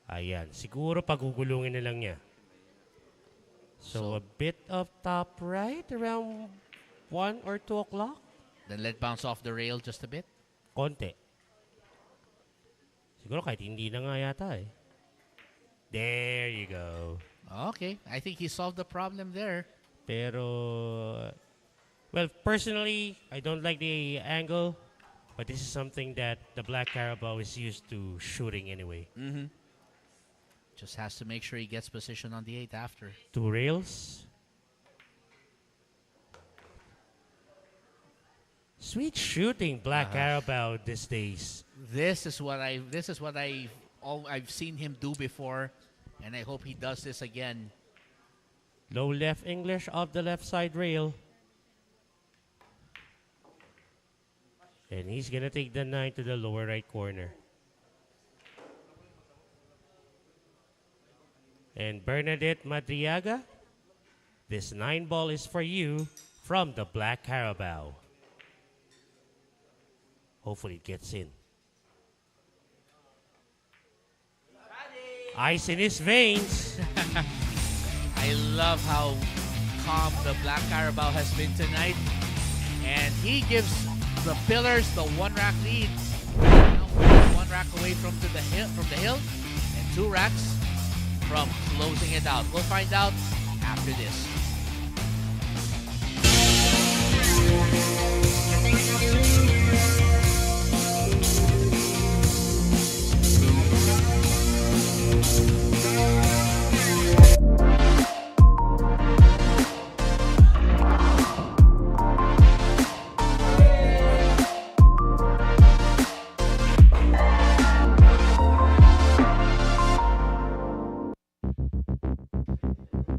Ayan. Siguro pagugulungin na lang niya. So a bit of top right around 1 or 2 o'clock. Then let bounce off the rail just a bit. Konti. Siguro kahit hindi na nga yata eh. There you go. Okay. I think he solved the problem there. Pero, well, personally, I don't like the angle. But this is something that the Black Carabao is used to shooting anyway. Just has to make sure he gets position on the 8 after. 2 rails. Sweet shooting, Black Carabao these days. This is what I've seen him do before, and I hope he does this again. Low left English off the left side rail. And he's gonna take the 9 to the lower right corner. And Bernadette Madriaga, this 9 ball is for you from the Black Carabao. Hopefully it gets in. Ice in his veins. I love how calm the Black Carabao has been tonight. And he gives the Pillars the 1-rack lead. Now 1 rack away from the hill, and 2 racks from closing it out. We'll find out after this.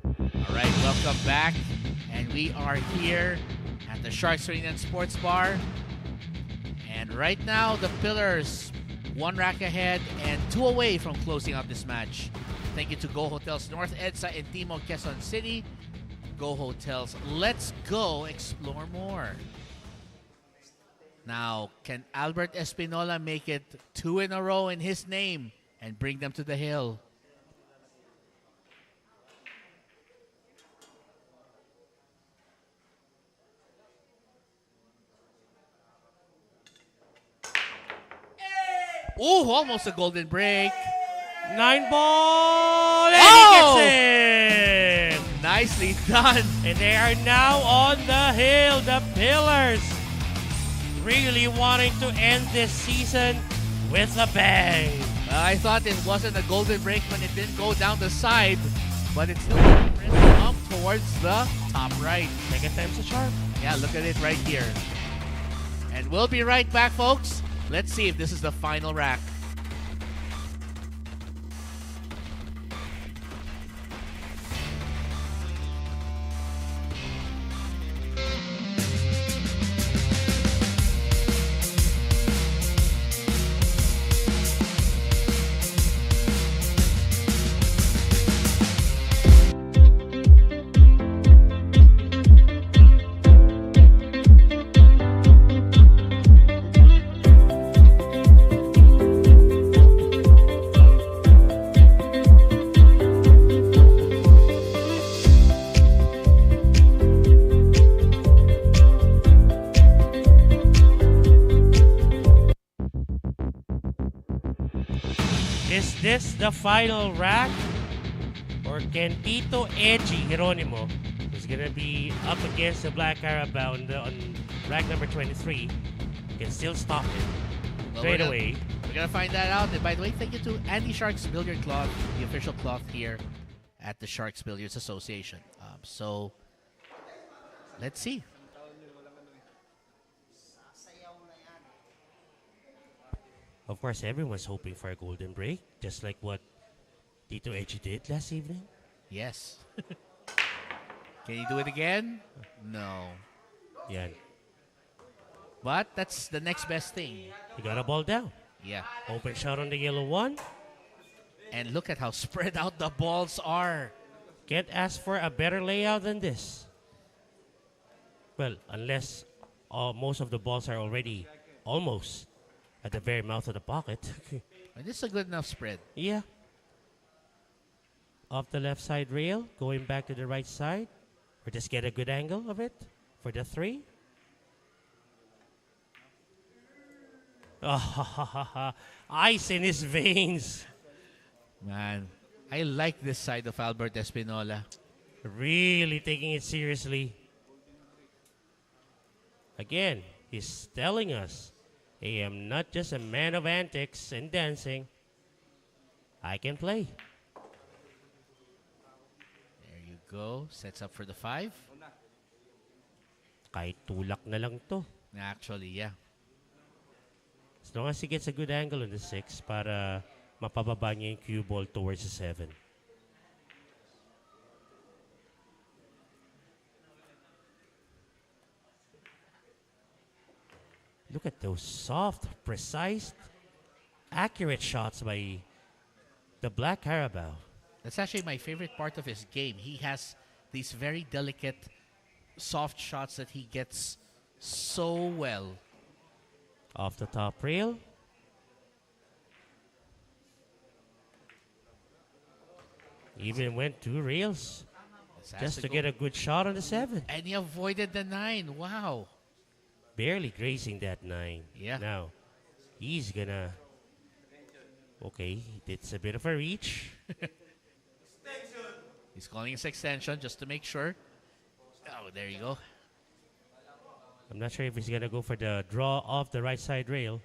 All right, welcome back. And we are here at the Sharks Arena and Sports Bar. And right now, the Pillars, one rack ahead and two away from closing out this match. Thank you to Go Hotels North EDSA and Timo Quezon City. Go Hotels, let's go explore more. Now, can Albert Espinola make it two in a row in his name and bring them to the hill? Ooh, almost a golden break. 9-ball, and Oh! he gets in. Nicely done. And they are now on the hill. The Pillars really wanting to end this season with a bang. I thought it wasn't a golden break when it didn't go down the side, but it's still up towards the top right. Second time's a charm. Yeah, look at it right here. And we'll be right back, folks. Let's see if this is the final rack. Is this the final rack? Or can Tito Edgy Geronimo, who's gonna be up against the Black Carabao on rack number 23, can still stop it Well, straight away? We're gonna find that out. And by the way, thank you to Andy Sharks Billiard Cloth, the official cloth here at the Sharks Billiards Association. So let's see. Of course, everyone's hoping for a golden break, just like what Tito Edgy did last evening. Yes. Can you do it again? No. Yeah, But that's the next best thing. he got a ball down. Yeah. Open shot on the yellow one. And look at how spread out the balls are. Can't ask for a better layout than this. Well, unless most of the balls are already almost at the very mouth of the pocket. And this is a good enough spread. Yeah. Off the left side rail, going back to the right side. Or just get a good angle of it for the 3. Oh, ice in his veins. Man, I like this side of Albert Espinola. Really taking it seriously. Again, he's telling us, I am not just a man of antics and dancing. I can play. There you go. Sets up for the 5. Kahit tulak na lang to. Actually, yeah. As long as he gets a good angle on the 6 para mapababa niya yung cue ball towards the 7. Look at those soft, precise, accurate shots by the Black Carabao. That's actually my favorite part of his game. He has these very delicate, soft shots that he gets so well. Off the top rail. Even went 2 rails This has just to go- get a good shot on the 7. And he avoided the 9. Wow. Barely grazing that 9. Yeah. Now, he's gonna... Okay, it's a bit of a reach. He's calling his extension just to make sure. Oh, there you go. I'm not sure if he's going to go for the draw off the right side rail.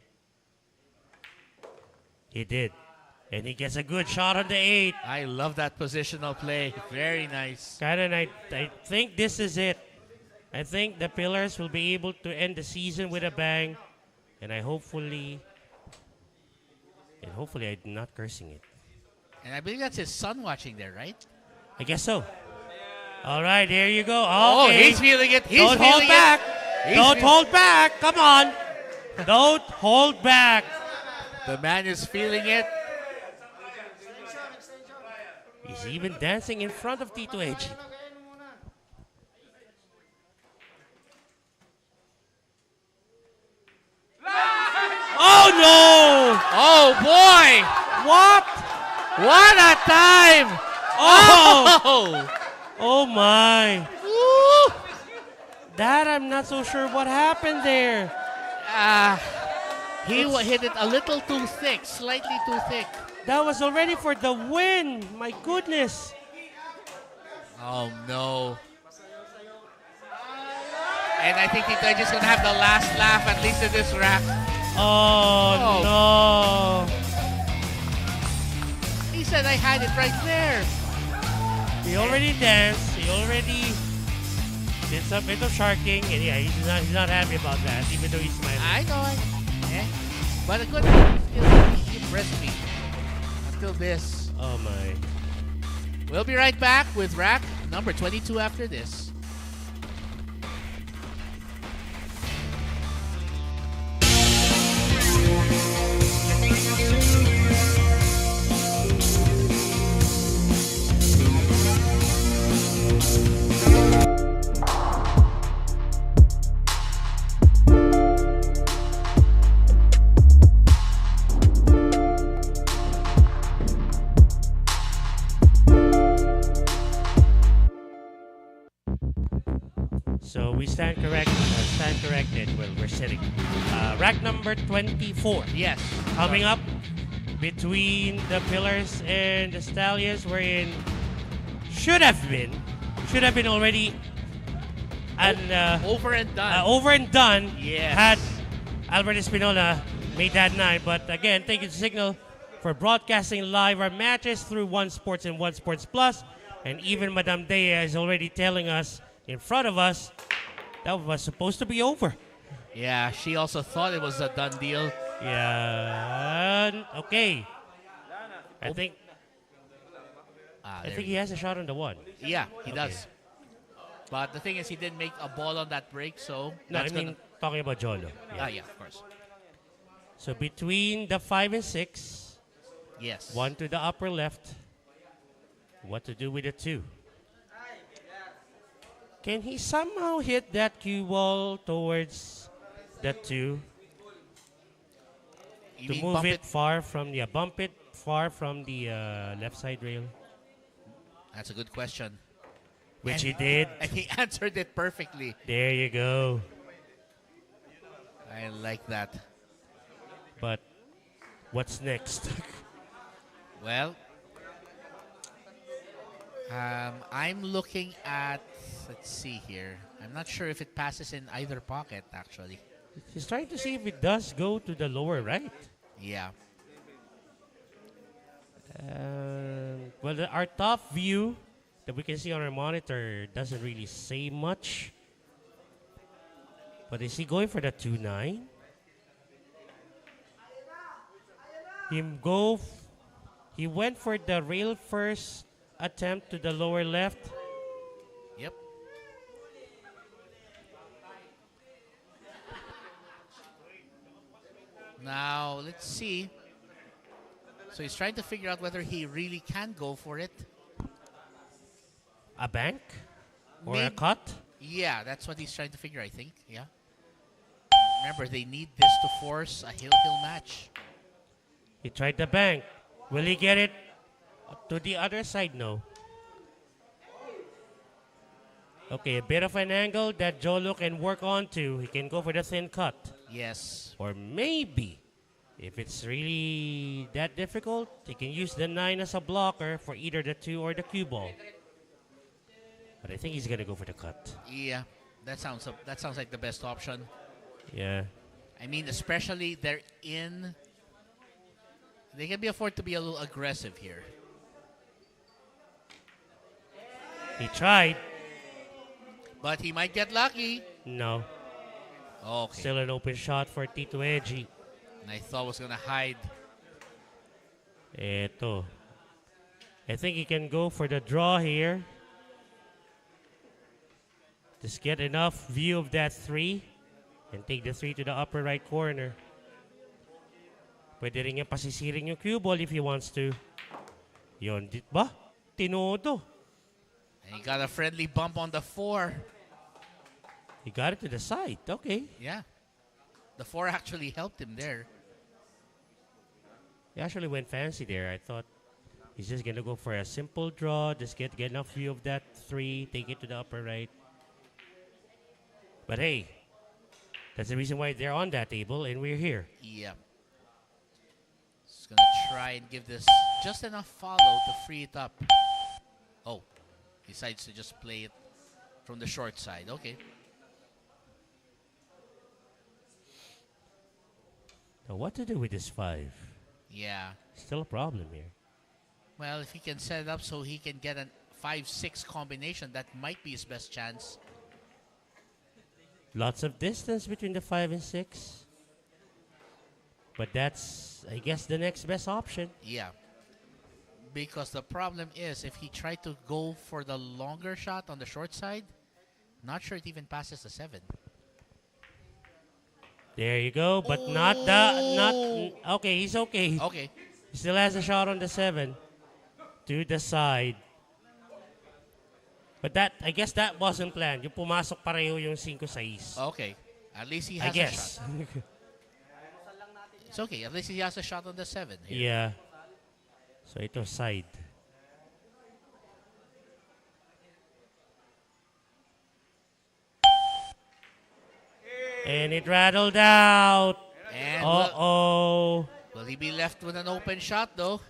He did. And he gets a good shot on the 8. I love that positional play. Very nice. Karen, I think this is it. I think the Pillars will be able to end the season with a bang. And hopefully I'm not cursing it. And I believe that's his son watching there, right? I guess so. All right, there you go. Oh, Okay. he's feeling it. He's Don't feeling hold back. It. Don't hold back. Come on. Don't hold back. The man is feeling it. He's even dancing in front of Tito Edge. Oh no! Oh boy! What? What a time! Oh! Oh! Oh my! Woo! That I'm not so sure what happened there. He hit it a little too thick, slightly too thick. That was already for the win. My goodness. Oh no. And I think Tito Edge is going to have the last laugh, at least in this rack. Oh no. He said I had it right there. He already danced. He already did some bit of sharking. And yeah, he's not happy about that, even though he's smiling. I know. Yeah. But a good thing, he impressed me. Until this. Oh my. We'll be right back with rack number 22 after this. So we stand corrected. Well, we're sitting. Rack number 24. Yes. Coming up between the Pillars and the Stallions, wherein should have been already Over and done. over and done Yes. had Albert Espinola made that night. But again, thank you to Signal for broadcasting live our matches through One Sports and One Sports Plus. And even Madame Dea is already telling us in front of us that was supposed to be over. Yeah, she also thought it was a done deal. Yeah. Okay. I think There he has a shot on the 1. Yeah, he Okay. does. But the thing is, he didn't make a ball on that break, so No, I that's mean talking about Jolo. yeah, of course. So between the 5 and 6, Yes. 1 to the upper left. What to do with the 2? Can he somehow hit that cue ball towards the 2 You to mean move bump it far from bump it far from the left side rail, That's a good question. which And- he did. And he answered it perfectly. There you go. I like that. But what's next? Well, I'm looking at, let's see here. I'm not sure if it passes in either pocket, actually. He's trying to see if it does go to the lower right. Yeah. Well, our top view that we can see on our monitor doesn't really say much. But is he going for the 2-9? He went for the rail first attempt to the lower left. Yep. Now, let's see. So he's trying to figure out whether he really can go for it. A bank? Or a Maybe- cut? Yeah, that's what he's trying to figure, I think. Yeah. Remember, they need this to force a hill-hill match. He tried the bank. Will he get it to the other side? No. Okay, a bit of an angle that Jolo can work on to. He can go for the thin cut. Yes. Or maybe, if it's really that difficult, he can use the 9 as a blocker for either the 2 or the cue ball. But I think he's going to go for the cut. Yeah. That sounds like the best option. Yeah. I mean, especially they can be afford to be a little aggressive here. He tried. But he might get lucky. No. Okay. Still an open shot for Tito Edgy. And I thought was gonna hide. Eto. I think he can go for the draw here. Just get enough view of that 3 and take the 3 to the upper right corner. Pwede rin niya pasisiring yung cue ball if he wants to. Yun, di ba? Tinodo. And he got a friendly bump on the 4. He got it to the side. Okay. Yeah. The 4 actually helped him there. He actually went fancy there. I thought he's just going to go for a simple draw. Just get enough view of that 3. Take it to the upper right. But hey, that's the reason why they're on that table and we're here. Yeah. He's going to try and give this just enough follow to free it up. Oh, decides to just play it from the short side. Okay. Now what to do with this 5? Yeah. Still a problem here. Well, if he can set it up so he can get a 5-6 combination, that might be his best chance. Lots of distance between the 5 and 6. But that's, I guess, the next best option. Yeah. Because the problem is, if he tried to go for the longer shot on the short side, not sure it even passes the 7. There you go, but okay, he's okay. Okay. He still has a shot on the 7 to the side. But that, I guess that wasn't planned. Yung pumasok pareho yung 5-6. Okay. At least he has I guess. a shot. It's okay. At least he has a shot on the 7 here. Yeah. So ito side. And it rattled out. And Uh-oh. will he be left with an open shot though?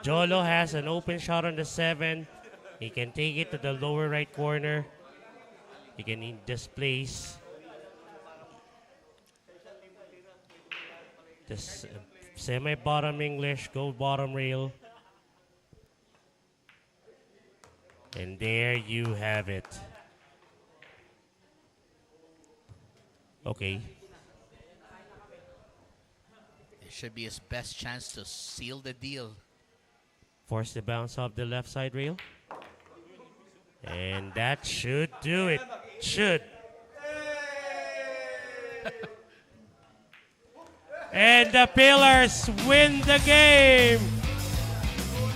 Jolo has an open shot on the 7. He can take it to the lower right corner. He can displace this semi-bottom English, go bottom rail. And there you have it. Okay. It should be his best chance to seal the deal. Force the bounce off the left side rail. And that should do it. Should. And the Pillars win the game.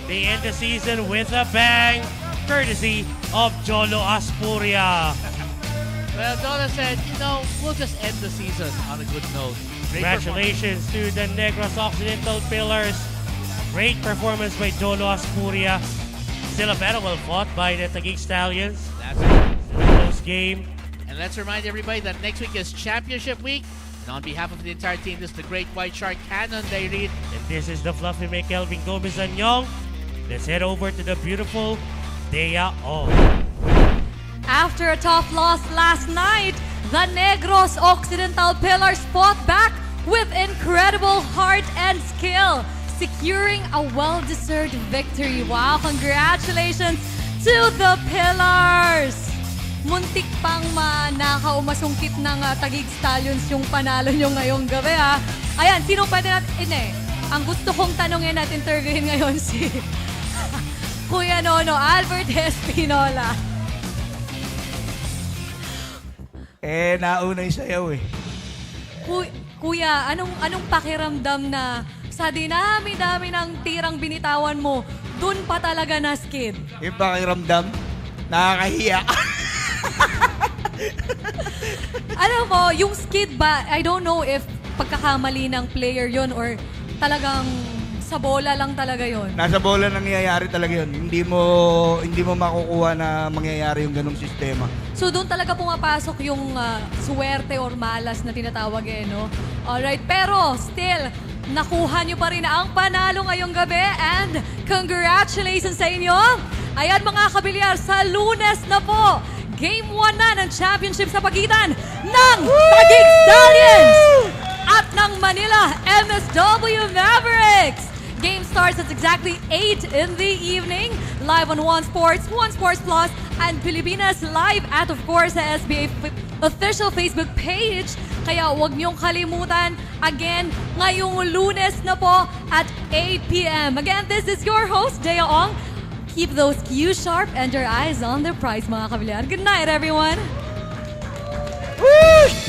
They end the season with a bang, courtesy of Jolo Aspuria. Well, Donna said, we'll just end the season on a good note. Congratulations to the Negros Occidental Pillars. Great performance by Jolo Aspuria. Still a battle well fought by the Taguig Stallions. That's it. Close game. And let's remind everybody that next week is Championship Week. And on behalf of the entire team, this is the Great White Shark Cannon Dairy. And this is the Fluffy May Kelvin Gomez Anyong. Let's head over to the beautiful Dea O. After a tough loss last night, the Negros Occidental Pillars fought back with incredible heart and skill, securing a well-deserved victory. Wow, congratulations to the Pillars! Muntik pang manakaw, masungkit ng Taguig Stallions yung panalo nyo ngayong gabi ha. Ayan, sino pwede natin, ang gusto kong tanongin at interviewin ngayon si Kuya Nono, Albert Espinola. Nauna yung sayaw eh. Kuya, anong pakiramdam na sa dinami-dami ng tirang binitawan mo, dun pa talaga na skid? Yung pakiramdam, nakakahiya. Alam mo, yung skid ba, I don't know if pagkakamali ng player yon or talagang sa bola lang talaga yon. Nasa bola nangyayari talaga yun. Hindi mo makukuha na mangyayari yung ganung sistema. So doon talaga pumapasok yung suwerte or malas na tinatawag no? Alright, pero still, nakuha nyo pa rin ang panalo ngayong gabi and congratulations sa inyo! Ayan mga kabilyar, sa Lunes na po, Game 1 na ng championship sa pagitan ng Taguig Stallions at ng Manila MSW Mavericks. Game starts at exactly 8 in the evening. Live on One Sports Plus, and Pilipinas Live at of course sa SBA official Facebook page. Kaya huwag niyong kalimutan. Again, ngayong Lunes na po at 8 p.m. Again, this is your host, Dea Ong. Keep those cues sharp and your eyes on the prize, mga kabilyar. Good night, everyone! Woo!